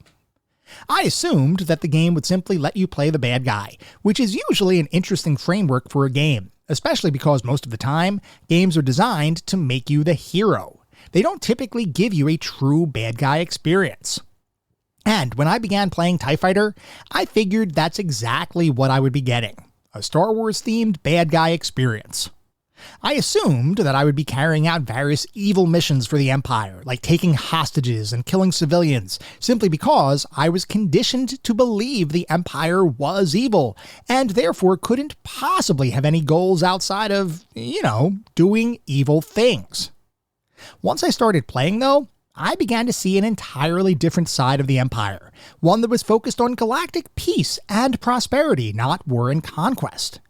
I assumed that the game would simply let you play the bad guy, which is usually an interesting framework for a game, especially because most of the time, games are designed to make you the hero. They don't typically give you a true bad guy experience. And when I began playing TIE Fighter, I figured that's exactly what I would be getting. a Star Wars-themed bad guy experience. I assumed that I would be carrying out various evil missions for the Empire, like taking hostages and killing civilians, simply because I was conditioned to believe the Empire was evil, and therefore couldn't possibly have any goals outside of, doing evil things. Once I started playing, though, I began to see an entirely different side of the Empire, one that was focused on galactic peace and prosperity, not war and conquest.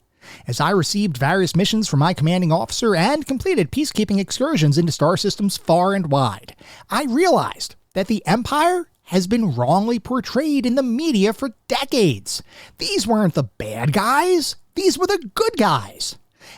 As I received various missions from my commanding officer and completed peacekeeping excursions into star systems far and wide, I realized that the Empire has been wrongly portrayed in the media for decades. These weren't the bad guys, these were the good guys.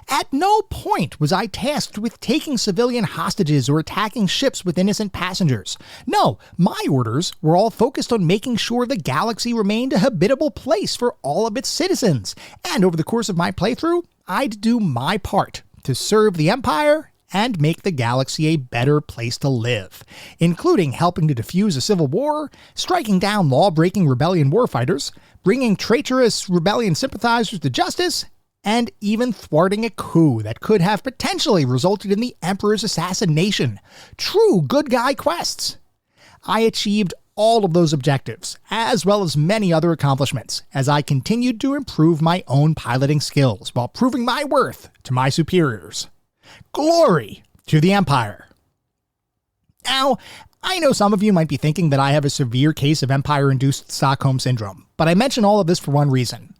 At no point was I tasked with taking civilian hostages or attacking ships with innocent passengers. No, my orders were all focused on making sure the galaxy remained a habitable place for all of its citizens. And over the course of my playthrough, I'd do my part to serve the Empire and make the galaxy a better place to live, including helping to defuse a civil war, striking down law-breaking rebellion warfighters, bringing traitorous rebellion sympathizers to justice, and even thwarting a coup that could have potentially resulted in the Emperor's assassination. True good guy quests. I achieved all of those objectives, as well as many other accomplishments, as I continued to improve my own piloting skills while proving my worth to my superiors. Glory to the Empire. Now, I know some of you might be thinking that I have a severe case of Empire-induced Stockholm Syndrome, but I mention all of this for one reason.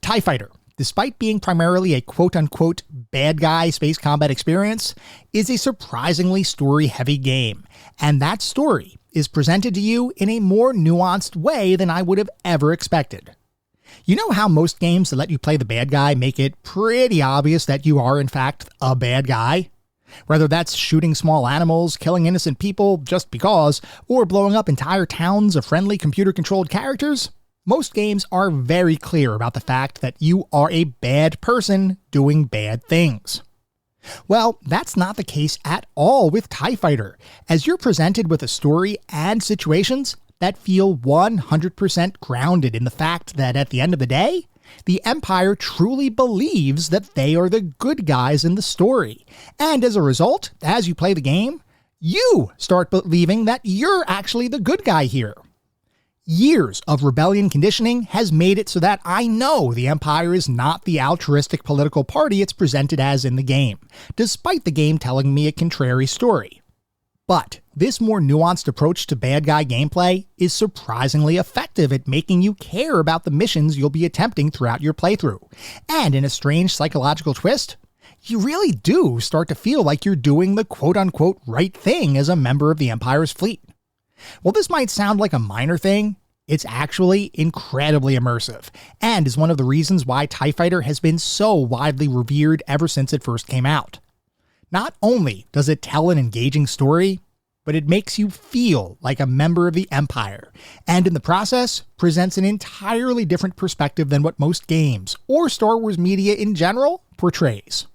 TIE Fighter, despite being primarily a quote-unquote bad guy space combat experience, is a surprisingly story-heavy game, and that story is presented to you in a more nuanced way than I would have ever expected. You know how most games that let you play the bad guy make it pretty obvious that you are in fact a bad guy? Whether that's shooting small animals, killing innocent people just because, or blowing up entire towns of friendly computer-controlled characters, most games are very clear about the fact that you are a bad person doing bad things. Well, that's not the case at all with TIE Fighter, as you're presented with a story and situations that feel 100% grounded in the fact that at the end of the day, the Empire truly believes that they are the good guys in the story. And as a result, as you play the game, you start believing that you're actually the good guy here. Years of rebellion conditioning has made it so that I know the Empire is not the altruistic political party it's presented as in the game, despite the game telling me a contrary story. But this more nuanced approach to bad guy gameplay is surprisingly effective at making you care about the missions you'll be attempting throughout your playthrough. And in a strange psychological twist, you really do start to feel like you're doing the quote-unquote right thing as a member of the Empire's fleet. While this might sound like a minor thing, it's actually incredibly immersive, and is one of the reasons why TIE Fighter has been so widely revered ever since it first came out. Not only does it tell an engaging story, but it makes you feel like a member of the Empire, and in the process, presents an entirely different perspective than what most games, or Star Wars media in general, portrays.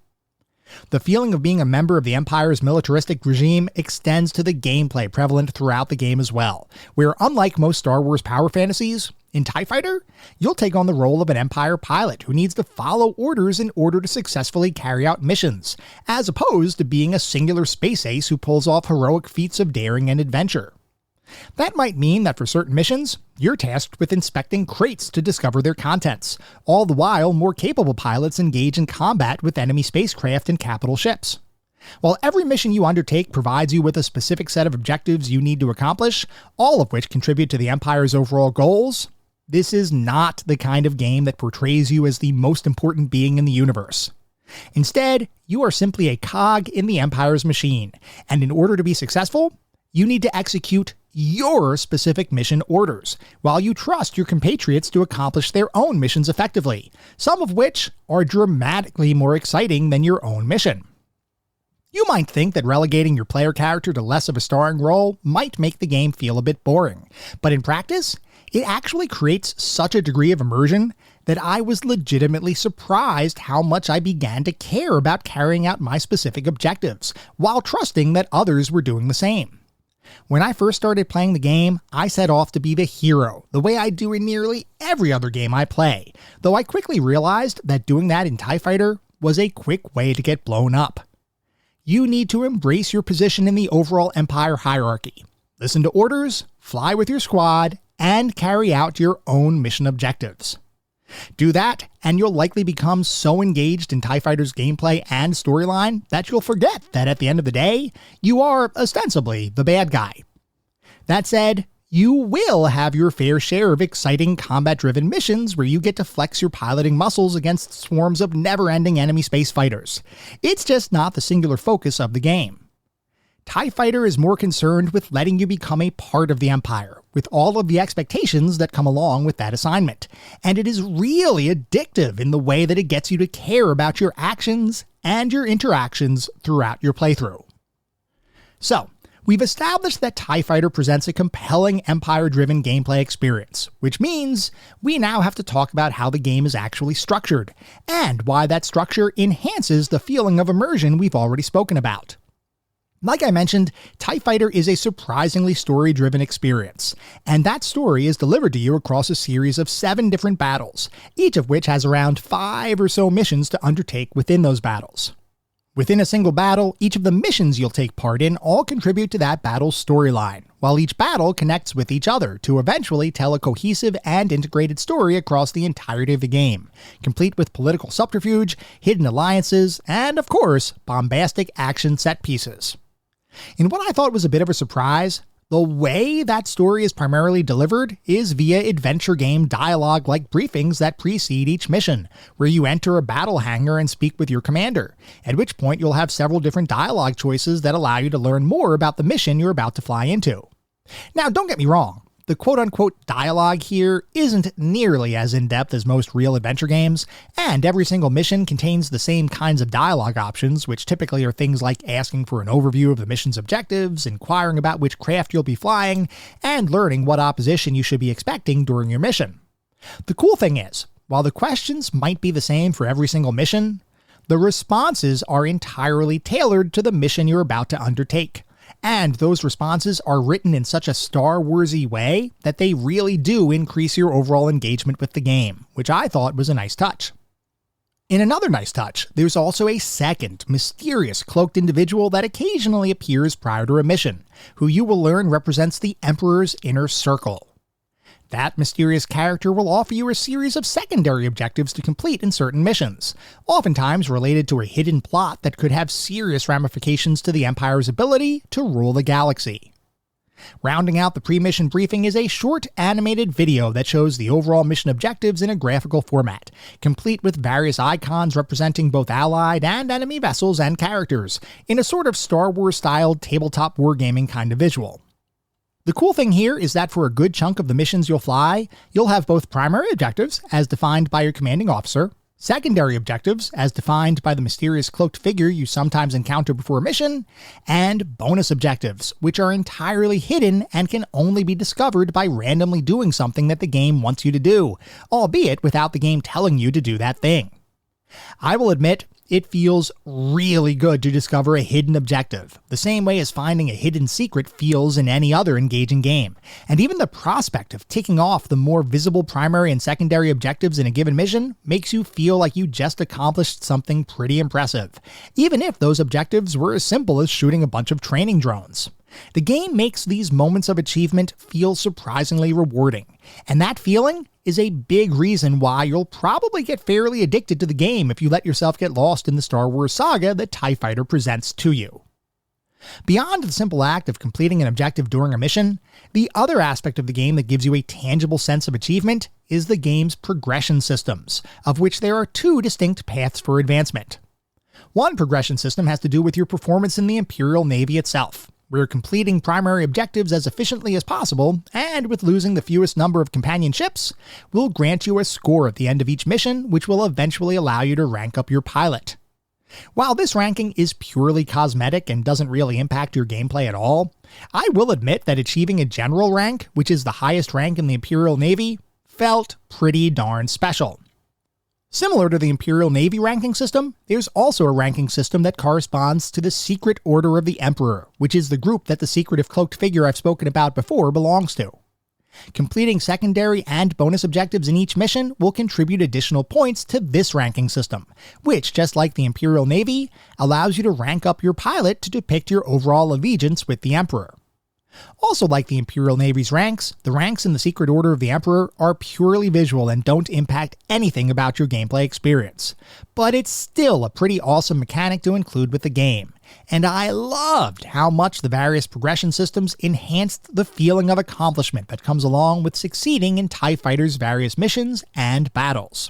The feeling of being a member of the Empire's militaristic regime extends to the gameplay prevalent throughout the game as well, where unlike most Star Wars power fantasies, in TIE Fighter, you'll take on the role of an Empire pilot who needs to follow orders in order to successfully carry out missions, as opposed to being a singular space ace who pulls off heroic feats of daring and adventure. That might mean that for certain missions, you're tasked with inspecting crates to discover their contents, all the while more capable pilots engage in combat with enemy spacecraft and capital ships. While every mission you undertake provides you with a specific set of objectives you need to accomplish, all of which contribute to the Empire's overall goals, this is not the kind of game that portrays you as the most important being in the universe. Instead, you are simply a cog in the Empire's machine, and in order to be successful, you need to execute your specific mission orders, while you trust your compatriots to accomplish their own missions effectively, some of which are dramatically more exciting than your own mission. You might think that relegating your player character to less of a starring role might make the game feel a bit boring, but in practice, it actually creates such a degree of immersion that I was legitimately surprised how much I began to care about carrying out my specific objectives, while trusting that others were doing the same. When I first started playing the game, I set off to be the hero, the way I do in nearly every other game I play, though I quickly realized that doing that in TIE Fighter was a quick way to get blown up. You need to embrace your position in the overall Empire hierarchy, listen to orders, fly with your squad, and carry out your own mission objectives. Do that, and you'll likely become so engaged in TIE Fighter's gameplay and storyline that you'll forget that at the end of the day, you are ostensibly the bad guy. That said, you will have your fair share of exciting combat-driven missions where you get to flex your piloting muscles against swarms of never-ending enemy space fighters. It's just not the singular focus of the game. TIE Fighter is more concerned with letting you become a part of the Empire, with all of the expectations that come along with that assignment. And it is really addictive in the way that it gets you to care about your actions and your interactions throughout your playthrough. So, we've established that TIE Fighter presents a compelling Empire-driven gameplay experience, which means we now have to talk about how the game is actually structured, and why that structure enhances the feeling of immersion we've already spoken about. Like I mentioned, TIE Fighter is a surprisingly story-driven experience, and that story is delivered to you across a series of 7 different battles, each of which has around 5 or so missions to undertake within those battles. Within a single battle, each of the missions you'll take part in all contribute to that battle's storyline, while each battle connects with each other to eventually tell a cohesive and integrated story across the entirety of the game, complete with political subterfuge, hidden alliances, and of course, bombastic action set pieces. In what I thought was a bit of a surprise, the way that story is primarily delivered is via adventure game dialogue-like briefings that precede each mission, where you enter a battle hangar and speak with your commander, at which point you'll have several different dialogue choices that allow you to learn more about the mission you're about to fly into. Now, don't get me wrong. The quote-unquote dialogue here isn't nearly as in-depth as most real adventure games, and every single mission contains the same kinds of dialogue options, which typically are things like asking for an overview of the mission's objectives, inquiring about which craft you'll be flying, and learning what opposition you should be expecting during your mission. The cool thing is, while the questions might be the same for every single mission, the responses are entirely tailored to the mission you're about to undertake. And those responses are written in such a Star Wars-y way that they really do increase your overall engagement with the game, which I thought was a nice touch. In another nice touch, there's also a second, mysterious cloaked individual that occasionally appears prior to a mission, who you will learn represents the Emperor's inner circle. That mysterious character will offer you a series of secondary objectives to complete in certain missions, oftentimes related to a hidden plot that could have serious ramifications to the Empire's ability to rule the galaxy. Rounding out the pre-mission briefing is a short animated video that shows the overall mission objectives in a graphical format, complete with various icons representing both allied and enemy vessels and characters, in a sort of Star Wars-styled tabletop wargaming kind of visual. The cool thing here is that for a good chunk of the missions you'll fly, you'll have both primary objectives, as defined by your commanding officer, secondary objectives, as defined by the mysterious cloaked figure you sometimes encounter before a mission, and bonus objectives, which are entirely hidden and can only be discovered by randomly doing something that the game wants you to do, albeit without the game telling you to do that thing. I will admit, it feels really good to discover a hidden objective, the same way as finding a hidden secret feels in any other engaging game. And even the prospect of ticking off the more visible primary and secondary objectives in a given mission makes you feel like you just accomplished something pretty impressive, even if those objectives were as simple as shooting a bunch of training drones. The game makes these moments of achievement feel surprisingly rewarding, and that feeling is a big reason why you'll probably get fairly addicted to the game if you let yourself get lost in the Star Wars saga that TIE Fighter presents to you. Beyond the simple act of completing an objective during a mission, the other aspect of the game that gives you a tangible sense of achievement is the game's progression systems, of which there are 2 distinct paths for advancement. One progression system has to do with your performance in the Imperial Navy itself, where completing primary objectives as efficiently as possible, and with losing the fewest number of companion ships, will grant you a score at the end of each mission, which will eventually allow you to rank up your pilot. While this ranking is purely cosmetic and doesn't really impact your gameplay at all, I will admit that achieving a general rank, which is the highest rank in the Imperial Navy, felt pretty darn special. Similar to the Imperial Navy ranking system, there's also a ranking system that corresponds to the Secret Order of the Emperor, which is the group that the secretive cloaked figure I've spoken about before belongs to. Completing secondary and bonus objectives in each mission will contribute additional points to this ranking system, which, just like the Imperial Navy, allows you to rank up your pilot to depict your overall allegiance with the Emperor. Also like the Imperial Navy's ranks, the ranks in the Secret Order of the Emperor are purely visual and don't impact anything about your gameplay experience. But it's still a pretty awesome mechanic to include with the game, and I loved how much the various progression systems enhanced the feeling of accomplishment that comes along with succeeding in TIE Fighter's various missions and battles.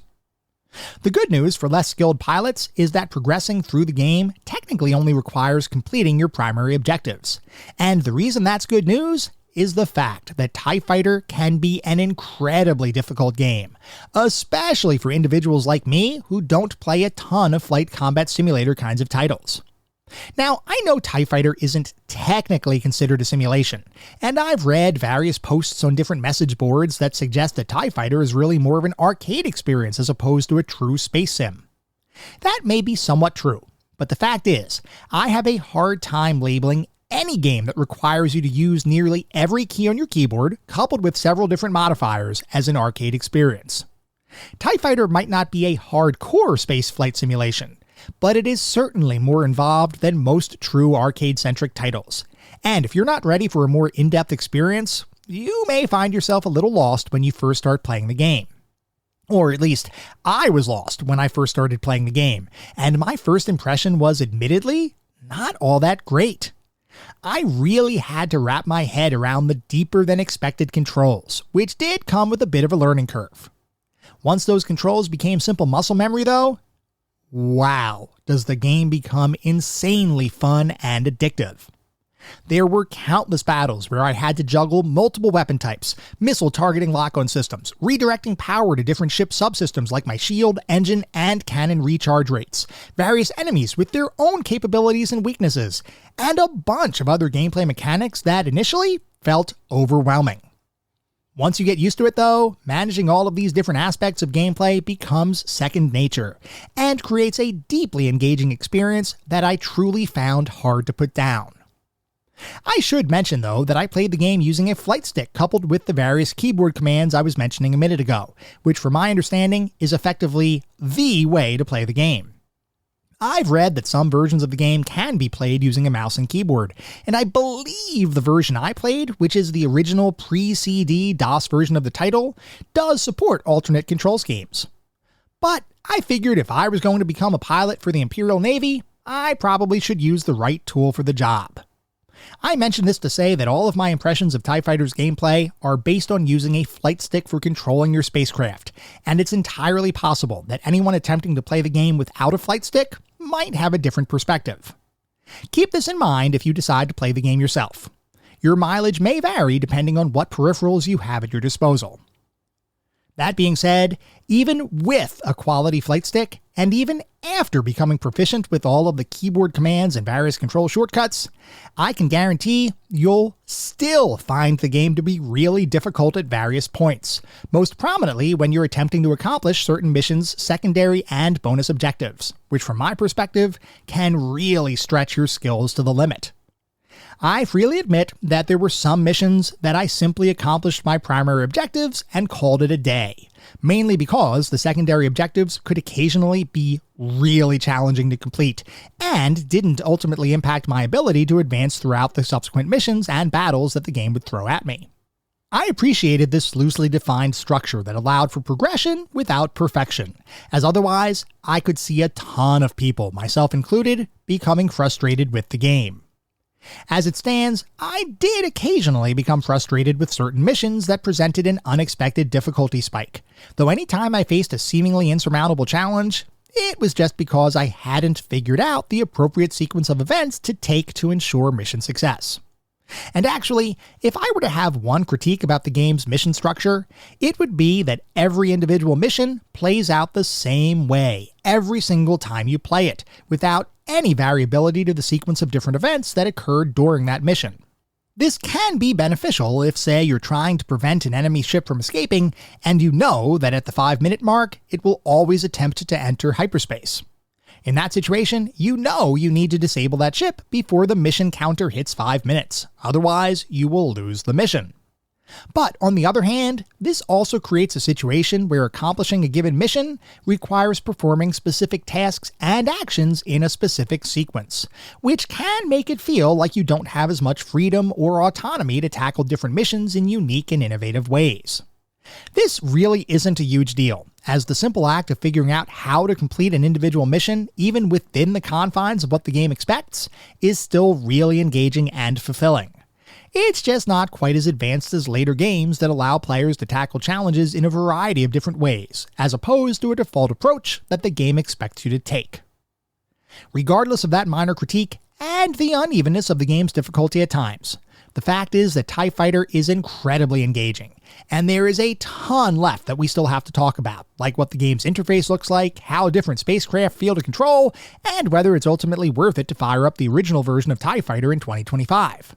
The good news for less skilled pilots is that progressing through the game technically only requires completing your primary objectives. And the reason that's good news is the fact that TIE Fighter can be an incredibly difficult game, especially for individuals like me who don't play a ton of flight combat simulator kinds of titles. Now, I know TIE Fighter isn't technically considered a simulation, and I've read various posts on different message boards that suggest that TIE Fighter is really more of an arcade experience as opposed to a true space sim. That may be somewhat true, but the fact is, I have a hard time labeling any game that requires you to use nearly every key on your keyboard, coupled with several different modifiers, as an arcade experience. TIE Fighter might not be a hardcore spaceflight simulation, but it is certainly more involved than most true arcade-centric titles. And if you're not ready for a more in-depth experience, you may find yourself a little lost when you first start playing the game. Or at least, I was lost when I first started playing the game, and my first impression was admittedly not all that great. I really had to wrap my head around the deeper-than-expected controls, which did come with a bit of a learning curve. Once those controls became simple muscle memory, though, wow, does the game become insanely fun and addictive. There were countless battles where I had to juggle multiple weapon types, missile targeting lock-on systems, redirecting power to different ship subsystems like my shield, engine, and cannon recharge rates, various enemies with their own capabilities and weaknesses, and a bunch of other gameplay mechanics that initially felt overwhelming. Once you get used to it though, managing all of these different aspects of gameplay becomes second nature, and creates a deeply engaging experience that I truly found hard to put down. I should mention though that I played the game using a flight stick coupled with the various keyboard commands I was mentioning a minute ago, which from my understanding is effectively the way to play the game. I've read that some versions of the game can be played using a mouse and keyboard, and I believe the version I played, which is the original pre-CD DOS version of the title, does support alternate control schemes. But I figured if I was going to become a pilot for the Imperial Navy, I probably should use the right tool for the job. I mention this to say that all of my impressions of TIE Fighter's gameplay are based on using a flight stick for controlling your spacecraft, and it's entirely possible that anyone attempting to play the game without a flight stick might have a different perspective. Keep this in mind if you decide to play the game yourself. Your mileage may vary depending on what peripherals you have at your disposal. That being said, even with a quality flight stick, and even after becoming proficient with all of the keyboard commands and various control shortcuts, I can guarantee you'll still find the game to be really difficult at various points, most prominently when you're attempting to accomplish certain missions' secondary and bonus objectives, which from my perspective can really stretch your skills to the limit. I freely admit that there were some missions that I simply accomplished my primary objectives and called it a day, mainly because the secondary objectives could occasionally be really challenging to complete, and didn't ultimately impact my ability to advance throughout the subsequent missions and battles that the game would throw at me. I appreciated this loosely defined structure that allowed for progression without perfection, as otherwise I could see a ton of people, myself included, becoming frustrated with the game. As it stands, I did occasionally become frustrated with certain missions that presented an unexpected difficulty spike, though any time I faced a seemingly insurmountable challenge, it was just because I hadn't figured out the appropriate sequence of events to take to ensure mission success. And actually, if I were to have one critique about the game's mission structure, it would be that every individual mission plays out the same way every single time you play it, without any variability to the sequence of different events that occurred during that mission. This can be beneficial if, say, you're trying to prevent an enemy ship from escaping, and you know that at the 5-minute mark, it will always attempt to enter hyperspace. In that situation, you know you need to disable that ship before the mission counter hits 5 minutes, otherwise you will lose the mission. But on the other hand, this also creates a situation where accomplishing a given mission requires performing specific tasks and actions in a specific sequence, which can make it feel like you don't have as much freedom or autonomy to tackle different missions in unique and innovative ways. This really isn't a huge deal, as the simple act of figuring out how to complete an individual mission, even within the confines of what the game expects, is still really engaging and fulfilling. It's just not quite as advanced as later games that allow players to tackle challenges in a variety of different ways, as opposed to a default approach that the game expects you to take. Regardless of that minor critique and the unevenness of the game's difficulty at times, the fact is that TIE Fighter is incredibly engaging, and there is a ton left that we still have to talk about, like what the game's interface looks like, how different spacecraft feel to control, and whether it's ultimately worth it to fire up the original version of TIE Fighter in 2025.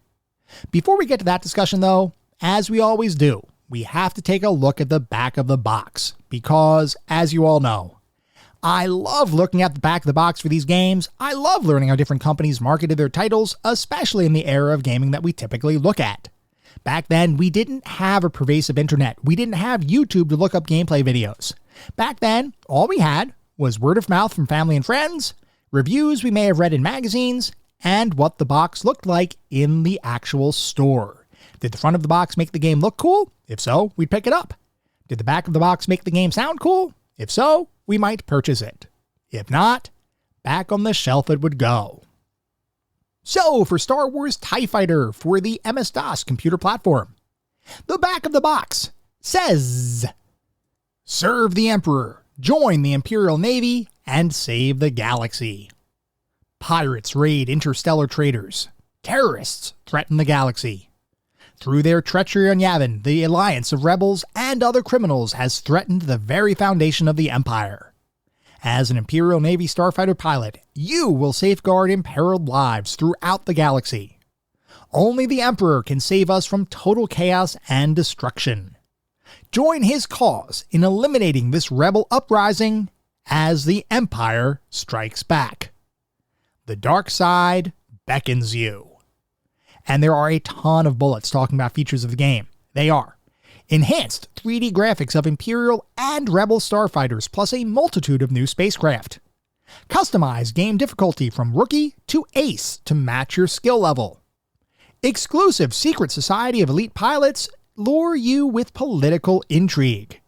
Before we get to that discussion though, as we always do, we have to take a look at the back of the box, because, as you all know, I love looking at the back of the box for these games. I love learning how different companies marketed their titles, especially in the era of gaming that we typically look at. Back then, we didn't have a pervasive internet. We didn't have YouTube to look up gameplay videos. Back then, all we had was word of mouth from family and friends, reviews we may have read in magazines, and what the box looked like in the actual store. Did the front of the box make the game look cool? If so, we'd pick it up. Did the back of the box make the game sound cool? If so, we might purchase it. If not, back on the shelf it would go. So, for Star Wars TIE Fighter for the MS-DOS computer platform, the back of the box says, "Serve the Emperor, join the Imperial Navy, and save the galaxy. Pirates raid interstellar traders. Terrorists threaten the galaxy. Through their treachery on Yavin, the alliance of rebels and other criminals has threatened the very foundation of the Empire. As an Imperial Navy starfighter pilot, you will safeguard imperiled lives throughout the galaxy. Only the Emperor can save us from total chaos and destruction. Join his cause in eliminating this rebel uprising as the Empire strikes back. The dark side beckons you." And there are a ton of bullets talking about features of the game. They are enhanced 3D graphics of Imperial and Rebel starfighters, plus a multitude of new spacecraft. Customize game difficulty from Rookie to Ace to match your skill level. Exclusive Secret Society of Elite Pilots lure you with political intrigue.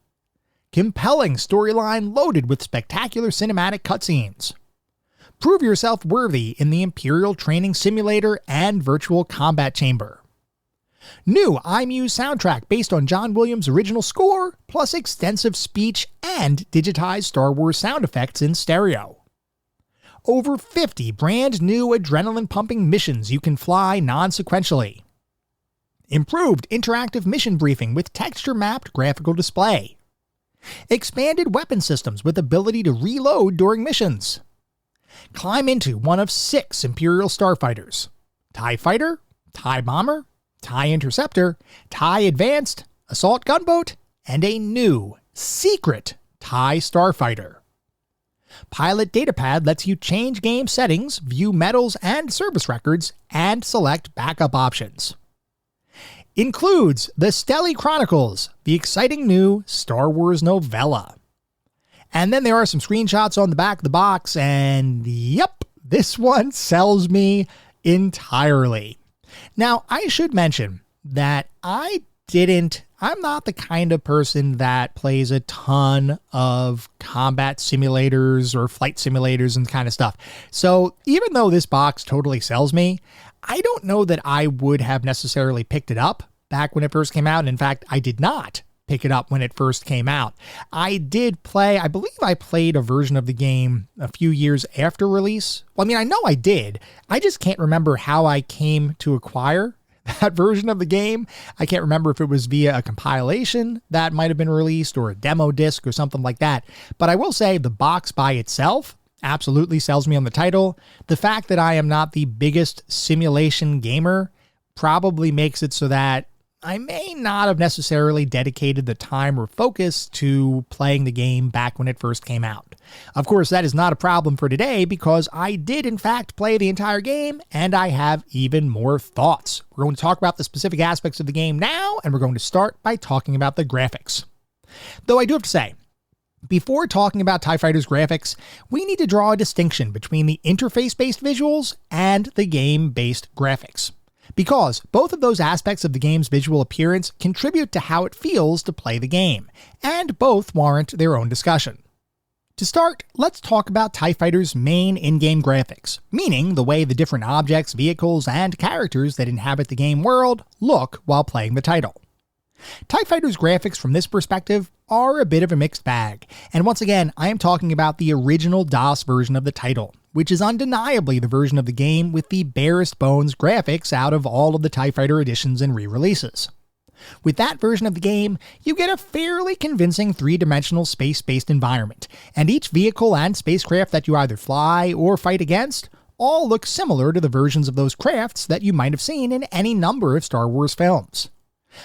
Compelling storyline loaded with spectacular cinematic cutscenes. Prove yourself worthy in the Imperial Training Simulator and Virtual Combat Chamber. New iMuse soundtrack based on John Williams' original score, plus extensive speech and digitized Star Wars sound effects in stereo. Over 50 brand new adrenaline-pumping missions you can fly non-sequentially. Improved interactive mission briefing with texture-mapped graphical display. Expanded weapon systems with ability to reload during missions. Climb into one of 6 Imperial starfighters: TIE Fighter, TIE Bomber, TIE Interceptor, TIE Advanced, Assault Gunboat, and a new, secret TIE Starfighter. Pilot Datapad lets you change game settings, view medals and service records, and select backup options. Includes the Stelly Chronicles, the exciting new Star Wars novella. And then there are some screenshots on the back of the box, and yep, this one sells me entirely. Now, I should mention that I'm not the kind of person that plays a ton of combat simulators or flight simulators and kind of stuff. So even though this box totally sells me, I don't know that I would have necessarily picked it up back when it first came out. And in fact, I did not pick it up when it first came out. I believe I played a version of the game a few years after release. Well, I mean, I know I did. I just can't remember how I came to acquire that version of the game. I can't remember if it was via a compilation that might have been released or a demo disc or something like that. But I will say the box by itself absolutely sells me on the title. The fact that I am not the biggest simulation gamer probably makes it so that I may not have necessarily dedicated the time or focus to playing the game back when it first came out. Of course, that is not a problem for today because I did in fact play the entire game and I have even more thoughts. We're going to talk about the specific aspects of the game now, and we're going to start by talking about the graphics. Though I do have to say, before talking about TIE Fighter's graphics, we need to draw a distinction between the interface-based visuals and the game-based graphics, because both of those aspects of the game's visual appearance contribute to how it feels to play the game, and both warrant their own discussion. To start, let's talk about TIE Fighter's main in-game graphics, meaning the way the different objects, vehicles, and characters that inhabit the game world look while playing the title. TIE Fighter's graphics from this perspective are a bit of a mixed bag, and once again, I am talking about the original DOS version of the title, which is undeniably the version of the game with the barest bones graphics out of all of the TIE Fighter editions and re-releases. With that version of the game, you get a fairly convincing three-dimensional space-based environment, and each vehicle and spacecraft that you either fly or fight against all look similar to the versions of those crafts that you might have seen in any number of Star Wars films.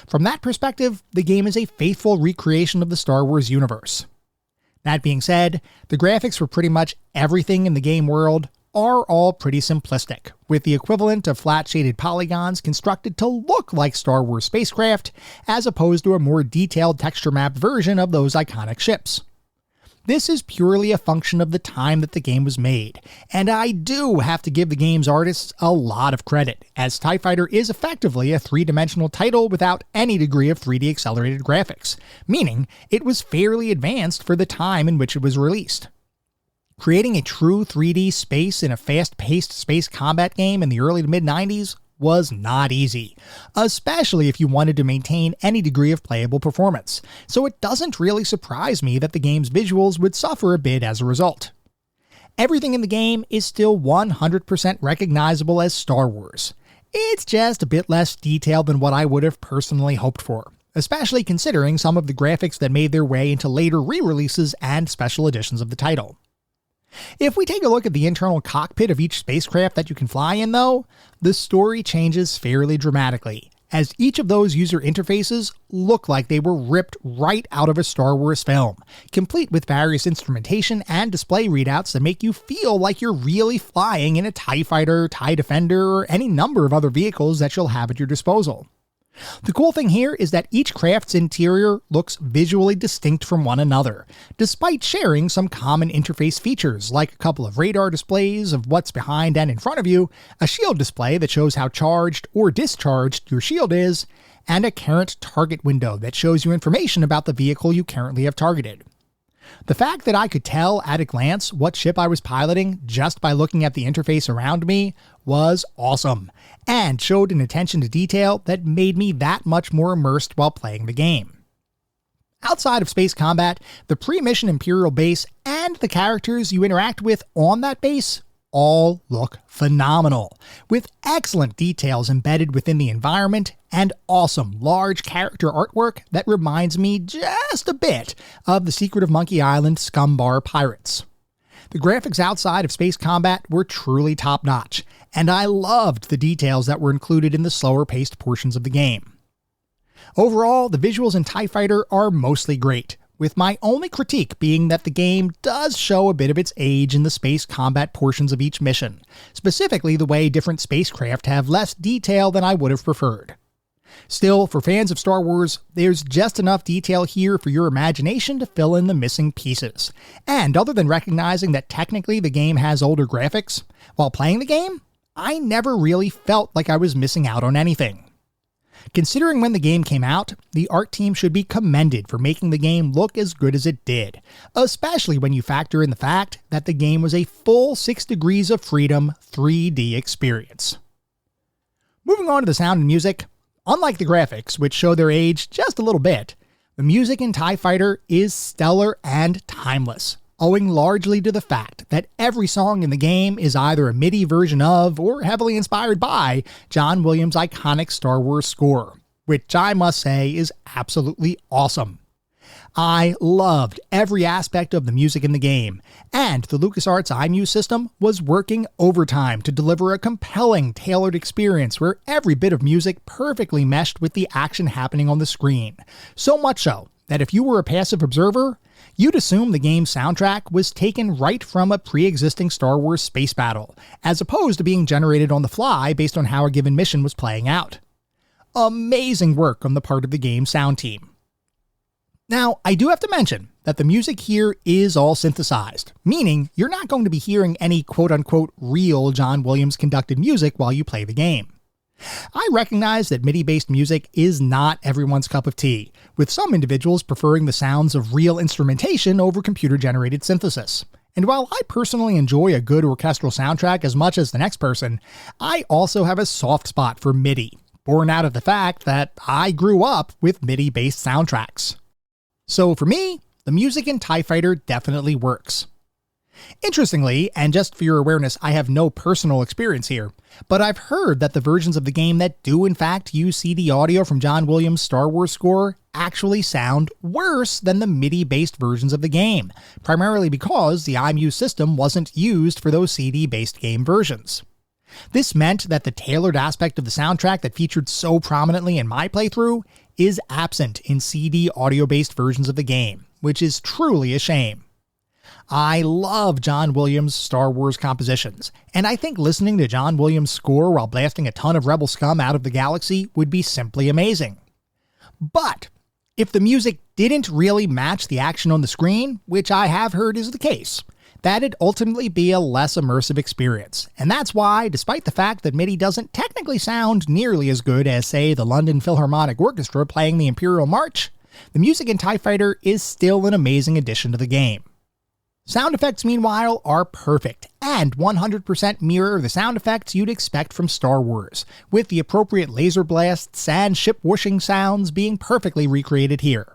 From that perspective, the game is a faithful recreation of the Star Wars universe. That being said, the graphics for pretty much everything in the game world are all pretty simplistic, with the equivalent of flat-shaded polygons constructed to look like Star Wars spacecraft, as opposed to a more detailed texture-mapped version of those iconic ships. This is purely a function of the time that the game was made, and I do have to give the game's artists a lot of credit, as TIE Fighter is effectively a three-dimensional title without any degree of 3D accelerated graphics, meaning it was fairly advanced for the time in which it was released. Creating a true 3D space in a fast-paced space combat game in the early to mid-90s was not easy, especially if you wanted to maintain any degree of playable performance, so it doesn't really surprise me that the game's visuals would suffer a bit as a result. Everything in the game is still 100% recognizable as Star Wars. It's just a bit less detailed than what I would have personally hoped for, especially considering some of the graphics that made their way into later re-releases and special editions of the title. If we take a look at the internal cockpit of each spacecraft that you can fly in, though, the story changes fairly dramatically, as each of those user interfaces look like they were ripped right out of a Star Wars film, complete with various instrumentation and display readouts that make you feel like you're really flying in a TIE Fighter, TIE Defender, or any number of other vehicles that you'll have at your disposal. The cool thing here is that each craft's interior looks visually distinct from one another, despite sharing some common interface features like a couple of radar displays of what's behind and in front of you, a shield display that shows how charged or discharged your shield is, and a current target window that shows you information about the vehicle you currently have targeted. The fact that I could tell at a glance what ship I was piloting just by looking at the interface around me was awesome, and showed an attention to detail that made me that much more immersed while playing the game. Outside of space combat, the pre-mission Imperial base and the characters you interact with on that base all look phenomenal, with excellent details embedded within the environment and awesome large character artwork that reminds me just a bit of the Secret of Monkey Island Scumbar pirates. The graphics outside of space combat were truly top-notch, and I loved the details that were included in the slower-paced portions of the game. Overall, the visuals in TIE Fighter are mostly great, with my only critique being that the game does show a bit of its age in the space combat portions of each mission, specifically the way different spacecraft have less detail than I would have preferred. Still, for fans of Star Wars, there's just enough detail here for your imagination to fill in the missing pieces. And other than recognizing that technically the game has older graphics, while playing the game, I never really felt like I was missing out on anything. Considering when the game came out, the art team should be commended for making the game look as good as it did, especially when you factor in the fact that the game was a full 6 Degrees of Freedom 3D experience. Moving on to the sound and music, unlike the graphics, which show their age just a little bit, the music in TIE Fighter is stellar and timeless, owing largely to the fact that every song in the game is either a MIDI version of or heavily inspired by John Williams' iconic Star Wars score, which I must say is absolutely awesome. I loved every aspect of the music in the game, and the LucasArts iMuse system was working overtime to deliver a compelling, tailored experience where every bit of music perfectly meshed with the action happening on the screen. So much so that if you were a passive observer, you'd assume the game's soundtrack was taken right from a pre-existing Star Wars space battle, as opposed to being generated on the fly based on how a given mission was playing out. Amazing work on the part of the game's sound team. Now, I do have to mention that the music here is all synthesized, meaning you're not going to be hearing any quote-unquote real John Williams conducted music while you play the game. I recognize that MIDI-based music is not everyone's cup of tea, with some individuals preferring the sounds of real instrumentation over computer-generated synthesis. And while I personally enjoy a good orchestral soundtrack as much as the next person, I also have a soft spot for MIDI, born out of the fact that I grew up with MIDI-based soundtracks. So for me, the music in TIE Fighter definitely works. Interestingly, and just for your awareness, I have no personal experience here, but I've heard that the versions of the game that do in fact use CD audio from John Williams' Star Wars score actually sound worse than the MIDI-based versions of the game, primarily because the iMuse system wasn't used for those CD-based game versions. This meant that the tailored aspect of the soundtrack that featured so prominently in my playthrough is absent in CD audio-based versions of the game, which is truly a shame. I love John Williams' Star Wars compositions, and I think listening to John Williams' score while blasting a ton of rebel scum out of the galaxy would be simply amazing. But if the music didn't really match the action on the screen, which I have heard is the case, that'd ultimately be a less immersive experience. And that's why, despite the fact that MIDI doesn't technically sound nearly as good as, say, the London Philharmonic Orchestra playing the Imperial March, the music in TIE Fighter is still an amazing addition to the game. Sound effects, meanwhile, are perfect, and 100% mirror the sound effects you'd expect from Star Wars, with the appropriate laser blasts and ship whooshing sounds being perfectly recreated here.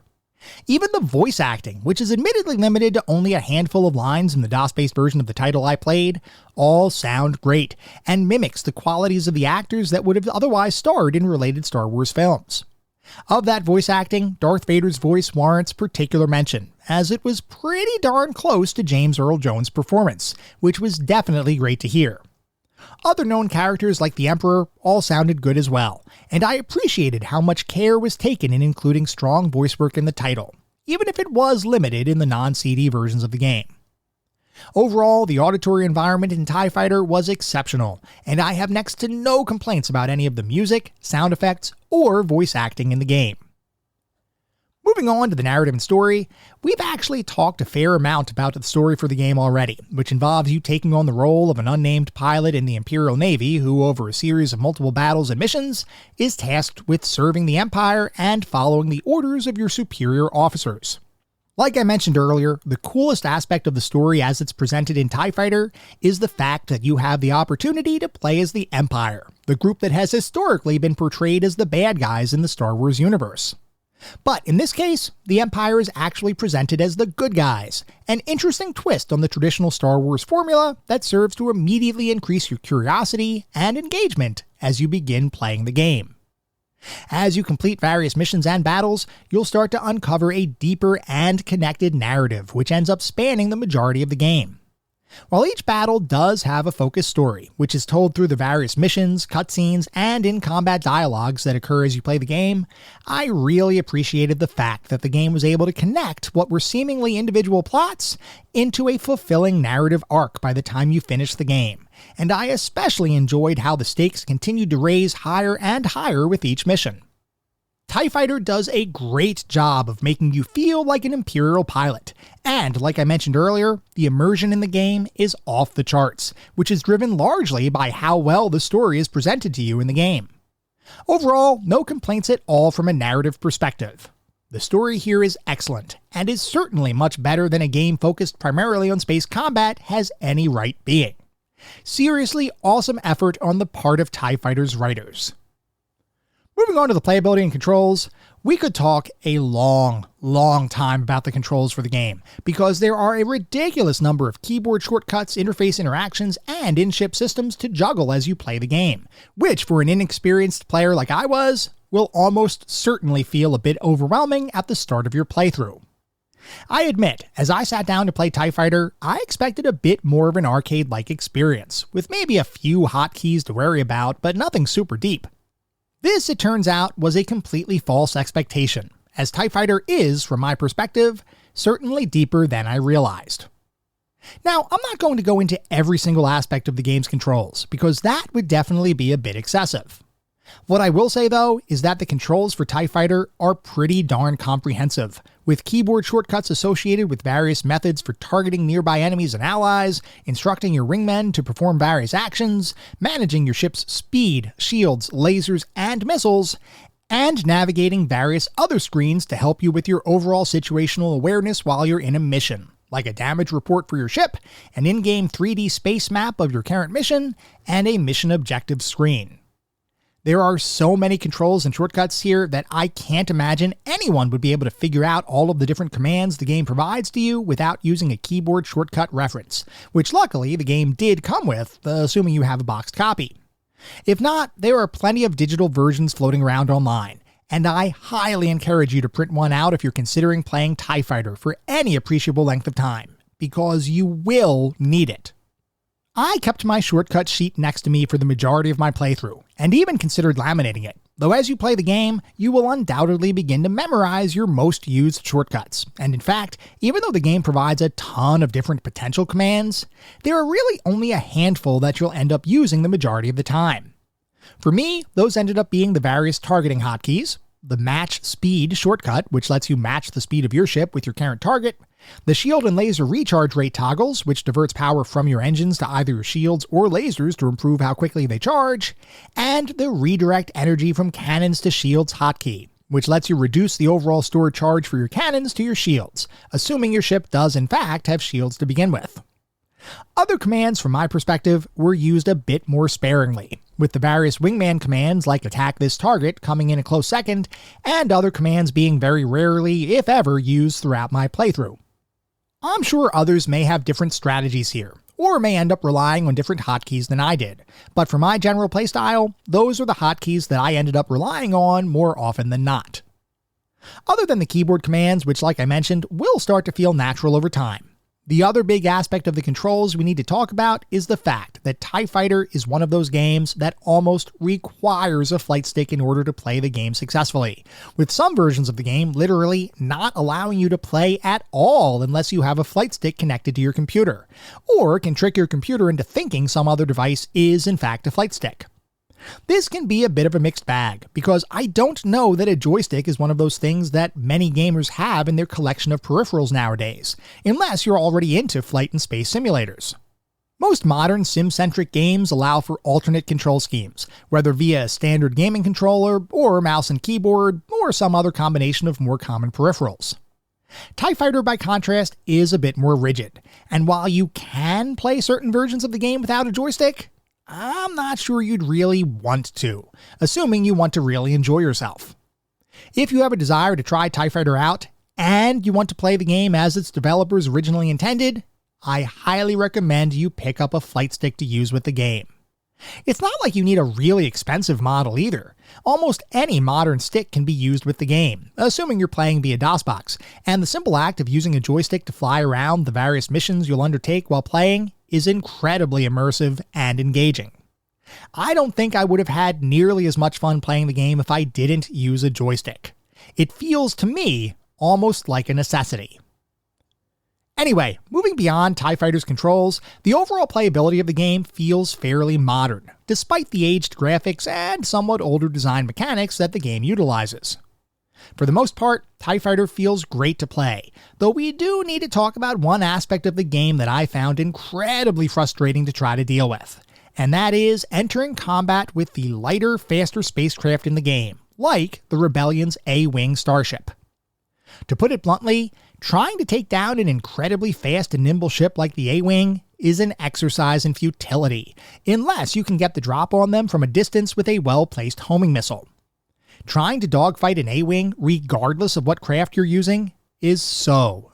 Even the voice acting, which is admittedly limited to only a handful of lines in the DOS-based version of the title I played, all sound great, and mimics the qualities of the actors that would have otherwise starred in related Star Wars films. Of that voice acting, Darth Vader's voice warrants particular mention, as it was pretty darn close to James Earl Jones' performance, which was definitely great to hear. Other known characters like the Emperor all sounded good as well, and I appreciated how much care was taken in including strong voice work in the title, even if it was limited in the non-CD versions of the game. Overall, the auditory environment in TIE Fighter was exceptional, and I have next to no complaints about any of the music, sound effects, or voice acting in the game. Moving on to the narrative and story, we've actually talked a fair amount about the story for the game already, which involves you taking on the role of an unnamed pilot in the Imperial Navy who, over a series of multiple battles and missions, is tasked with serving the Empire and following the orders of your superior officers. Like I mentioned earlier, the coolest aspect of the story as it's presented in TIE Fighter is the fact that you have the opportunity to play as the Empire, the group that has historically been portrayed as the bad guys in the Star Wars universe. But in this case, the Empire is actually presented as the good guys, an interesting twist on the traditional Star Wars formula that serves to immediately increase your curiosity and engagement as you begin playing the game. As you complete various missions and battles, you'll start to uncover a deeper and connected narrative, which ends up spanning the majority of the game. While each battle does have a focused story, which is told through the various missions, cutscenes, and in-combat dialogues that occur as you play the game, I really appreciated the fact that the game was able to connect what were seemingly individual plots into a fulfilling narrative arc by the time you finish the game, and I especially enjoyed how the stakes continued to raise higher and higher with each mission. TIE Fighter does a great job of making you feel like an Imperial pilot, and like I mentioned earlier, the immersion in the game is off the charts, which is driven largely by how well the story is presented to you in the game. Overall, no complaints at all from a narrative perspective. The story here is excellent, and is certainly much better than a game focused primarily on space combat has any right being. Seriously awesome effort on the part of TIE Fighter's writers. Moving on to the playability and controls, we could talk a long time about the controls for the game, because there are a ridiculous number of keyboard shortcuts, interface interactions, and in-ship systems to juggle as you play the game, which for an inexperienced player like I was, will almost certainly feel a bit overwhelming at the start of your playthrough. I admit, as I sat down to play TIE Fighter, I expected a bit more of an arcade-like experience, with maybe a few hotkeys to worry about, but nothing super deep. This, it turns out, was a completely false expectation, as TIE Fighter is, from my perspective, certainly deeper than I realized. Now, I'm not going to go into every single aspect of the game's controls, because that would definitely be a bit excessive. What I will say though is that the controls for TIE Fighter are pretty darn comprehensive, with keyboard shortcuts associated with various methods for targeting nearby enemies and allies, instructing your wingmen to perform various actions, managing your ship's speed, shields, lasers, and missiles, and navigating various other screens to help you with your overall situational awareness while you're in a mission, like a damage report for your ship, an in-game 3D space map of your current mission, and a mission objective screen. There are so many controls and shortcuts here that I can't imagine anyone would be able to figure out all of the different commands the game provides to you without using a keyboard shortcut reference, which luckily the game did come with, assuming you have a boxed copy. If not, there are plenty of digital versions floating around online, and I highly encourage you to print one out if you're considering playing TIE Fighter for any appreciable length of time, because you will need it. I kept my shortcut sheet next to me for the majority of my playthrough, and even considered laminating it, though as you play the game, you will undoubtedly begin to memorize your most used shortcuts, and in fact, even though the game provides a ton of different potential commands, there are really only a handful that you'll end up using the majority of the time. For me, those ended up being the various targeting hotkeys, the match speed shortcut, which lets you match the speed of your ship with your current target, the shield and laser recharge rate toggles, which diverts power from your engines to either your shields or lasers to improve how quickly they charge, and the redirect energy from cannons to shields hotkey, which lets you reduce the overall stored charge for your cannons to your shields, assuming your ship does in fact have shields to begin with. Other commands, from my perspective, were used a bit more sparingly, with the various wingman commands like attack this target coming in a close second, and other commands being very rarely, if ever, used throughout my playthrough. I'm sure others may have different strategies here, or may end up relying on different hotkeys than I did, but for my general playstyle, those are the hotkeys that I ended up relying on more often than not. Other than the keyboard commands, which like I mentioned, will start to feel natural over time. The other big aspect of the controls we need to talk about is the fact that TIE Fighter is one of those games that almost requires a flight stick in order to play the game successfully, with some versions of the game literally not allowing you to play at all unless you have a flight stick connected to your computer, or can trick your computer into thinking some other device is in fact a flight stick. This can be a bit of a mixed bag, because I don't know that a joystick is one of those things that many gamers have in their collection of peripherals nowadays, unless you're already into flight and space simulators. Most modern sim-centric games allow for alternate control schemes, whether via a standard gaming controller, or mouse and keyboard, or some other combination of more common peripherals. TIE Fighter, by contrast, is a bit more rigid, and while you can play certain versions of the game without a joystick, I'm not sure you'd really want to, assuming you want to really enjoy yourself. If you have a desire to try TIE Fighter out, and you want to play the game as its developers originally intended, I highly recommend you pick up a flight stick to use with the game. It's not like you need a really expensive model either. Almost any modern stick can be used with the game, assuming you're playing via DOSBox, and the simple act of using a joystick to fly around the various missions you'll undertake while playing is incredibly immersive and engaging. I don't think I would have had nearly as much fun playing the game if I didn't use a joystick. It feels to me almost like a necessity. Anyway, moving beyond TIE Fighter's controls, the overall playability of the game feels fairly modern, despite the aged graphics and somewhat older design mechanics that the game utilizes. For the most part, TIE Fighter feels great to play, though we do need to talk about one aspect of the game that I found incredibly frustrating to try to deal with, and that is entering combat with the lighter, faster spacecraft in the game, like the Rebellion's A-Wing starship. To put it bluntly, trying to take down an incredibly fast and nimble ship like the A-Wing is an exercise in futility, unless you can get the drop on them from a distance with a well-placed homing missile. Trying to dogfight an A-Wing, regardless of what craft you're using, is so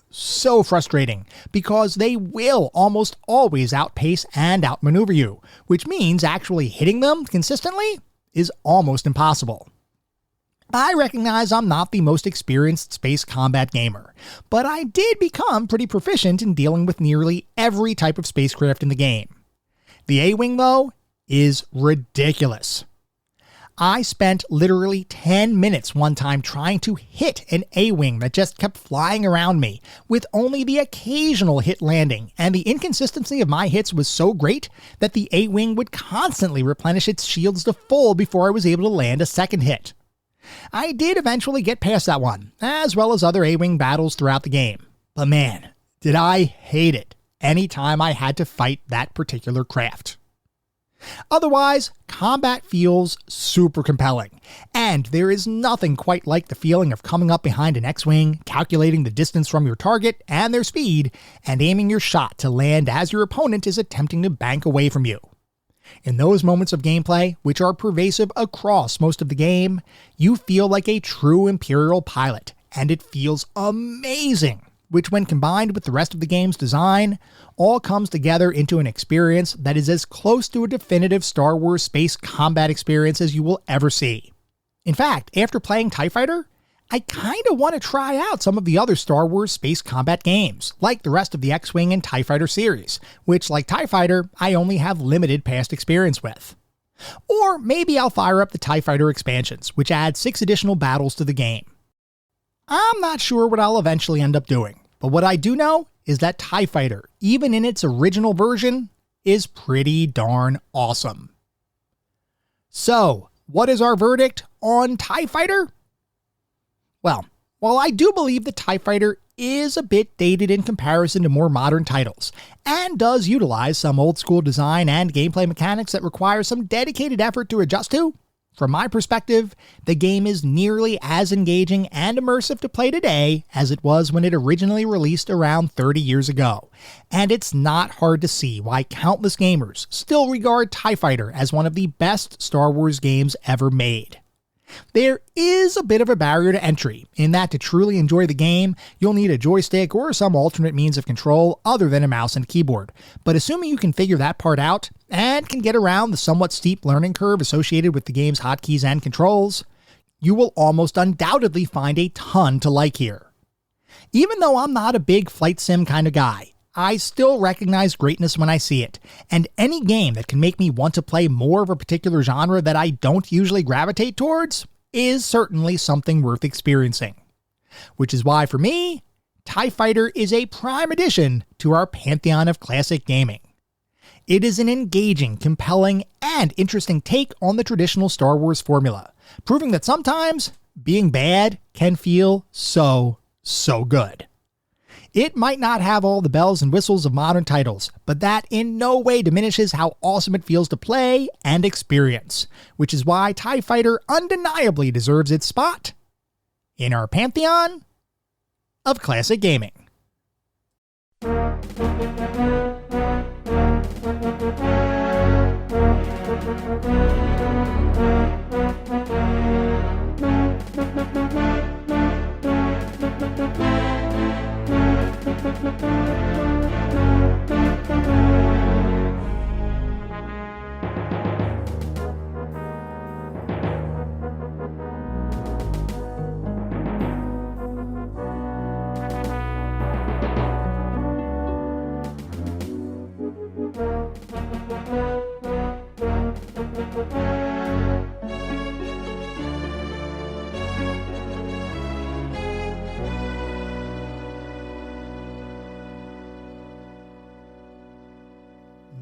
frustrating, because they will almost always outpace and outmaneuver you, which means actually hitting them consistently is almost impossible. I recognize I'm not the most experienced space combat gamer, but I did become pretty proficient in dealing with nearly every type of spacecraft in the game. The A-Wing, though, is ridiculous. I spent literally 10 minutes one time trying to hit an A-Wing that just kept flying around me, with only the occasional hit landing, and the inconsistency of my hits was so great that the A-Wing would constantly replenish its shields to full before I was able to land a second hit. I did eventually get past that one, as well as other A-Wing battles throughout the game, but man, did I hate it anytime I had to fight that particular craft. Otherwise, combat feels super compelling, and there is nothing quite like the feeling of coming up behind an X-Wing, calculating the distance from your target and their speed, and aiming your shot to land as your opponent is attempting to bank away from you. In those moments of gameplay, which are pervasive across most of the game, you feel like a true Imperial pilot, and it feels amazing, which when combined with the rest of the game's design, all comes together into an experience that is as close to a definitive Star Wars space combat experience as you will ever see. In fact, after playing TIE Fighter, I kinda want to try out some of the other Star Wars space combat games, like the rest of the X-Wing and TIE Fighter series, which, like TIE Fighter, I only have limited past experience with. Or maybe I'll fire up the TIE Fighter expansions, which add 6 additional battles to the game. I'm not sure what I'll eventually end up doing, but what I do know is that TIE Fighter, even in its original version, is pretty darn awesome. So, what is our verdict on TIE Fighter? Well, while I do believe the TIE Fighter is a bit dated in comparison to more modern titles, and does utilize some old school design and gameplay mechanics that require some dedicated effort to adjust to, from my perspective, the game is nearly as engaging and immersive to play today as it was when it originally released around 30 years ago, and it's not hard to see why countless gamers still regard TIE Fighter as one of the best Star Wars games ever made. There is a bit of a barrier to entry, in that to truly enjoy the game, you'll need a joystick or some alternate means of control other than a mouse and keyboard, but assuming you can figure that part out, and can get around the somewhat steep learning curve associated with the game's hotkeys and controls, you will almost undoubtedly find a ton to like here. Even though I'm not a big flight sim kind of guy, I still recognize greatness when I see it, and any game that can make me want to play more of a particular genre that I don't usually gravitate towards is certainly something worth experiencing. Which is why, for me, TIE Fighter is a prime addition to our pantheon of classic gaming. It is an engaging, compelling, and interesting take on the traditional Star Wars formula, proving that sometimes being bad can feel so good. It might not have all the bells and whistles of modern titles, but that in no way diminishes how awesome it feels to play and experience, which is why TIE Fighter undeniably deserves its spot in our pantheon of classic gaming.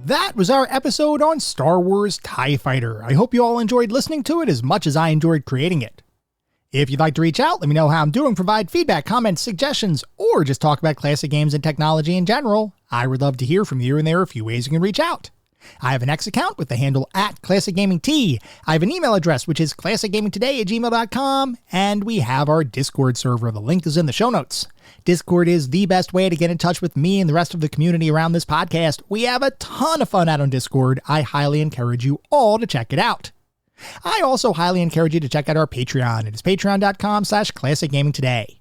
That was our episode on Star Wars TIE Fighter. I hope you all enjoyed listening to it as much as I enjoyed creating it. If you'd like to reach out, let me know how I'm doing, provide feedback, comments, suggestions, or just talk about classic games and technology in general, I would love to hear from you, and there are a few ways you can reach out. I have an X account with the handle @ClassicGamingT. I have an email address, which is classicgamingtoday@gmail.com, and we have our Discord server. The link is in the show notes. Discord is the best way to get in touch with me and the rest of the community around this podcast. We have a ton of fun out on Discord. I highly encourage you all to check it out. I also highly encourage you to check out our Patreon. It is patreon.com/ClassicGamingToday.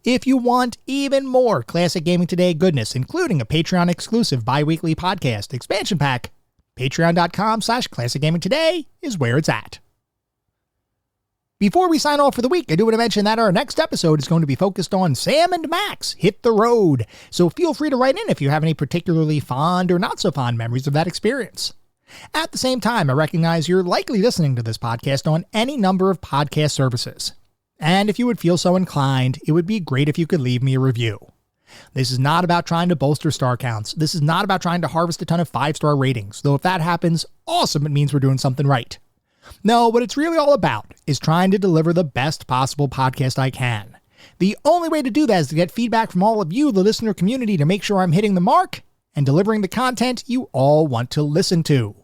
If you want even more Classic Gaming Today goodness, including a Patreon-exclusive bi-weekly podcast expansion pack, patreon.com/ClassicGamingToday is where it's at. Before we sign off for the week, I do want to mention that our next episode is going to be focused on Sam and Max Hit the Road, so feel free to write in if you have any particularly fond or not so fond memories of that experience. At the same time, I recognize you're likely listening to this podcast on any number of podcast services. And if you would feel so inclined, it would be great if you could leave me a review. This is not about trying to bolster star counts. This is not about trying to harvest a ton of 5-star ratings, though if that happens, awesome, it means we're doing something right. No, what it's really all about is trying to deliver the best possible podcast I can. The only way to do that is to get feedback from all of you, the listener community, to make sure I'm hitting the mark and delivering the content you all want to listen to.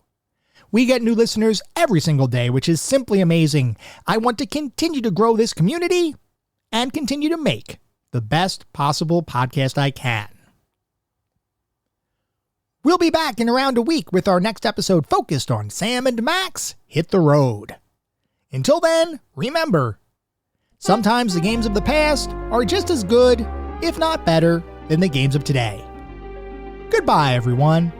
We get new listeners every single day, which is simply amazing. I want to continue to grow this community and continue to make the best possible podcast I can. We'll be back in around a week with our next episode focused on Sam and Max Hit the Road. Until then, remember, sometimes the games of the past are just as good, if not better, than the games of today. Goodbye, everyone.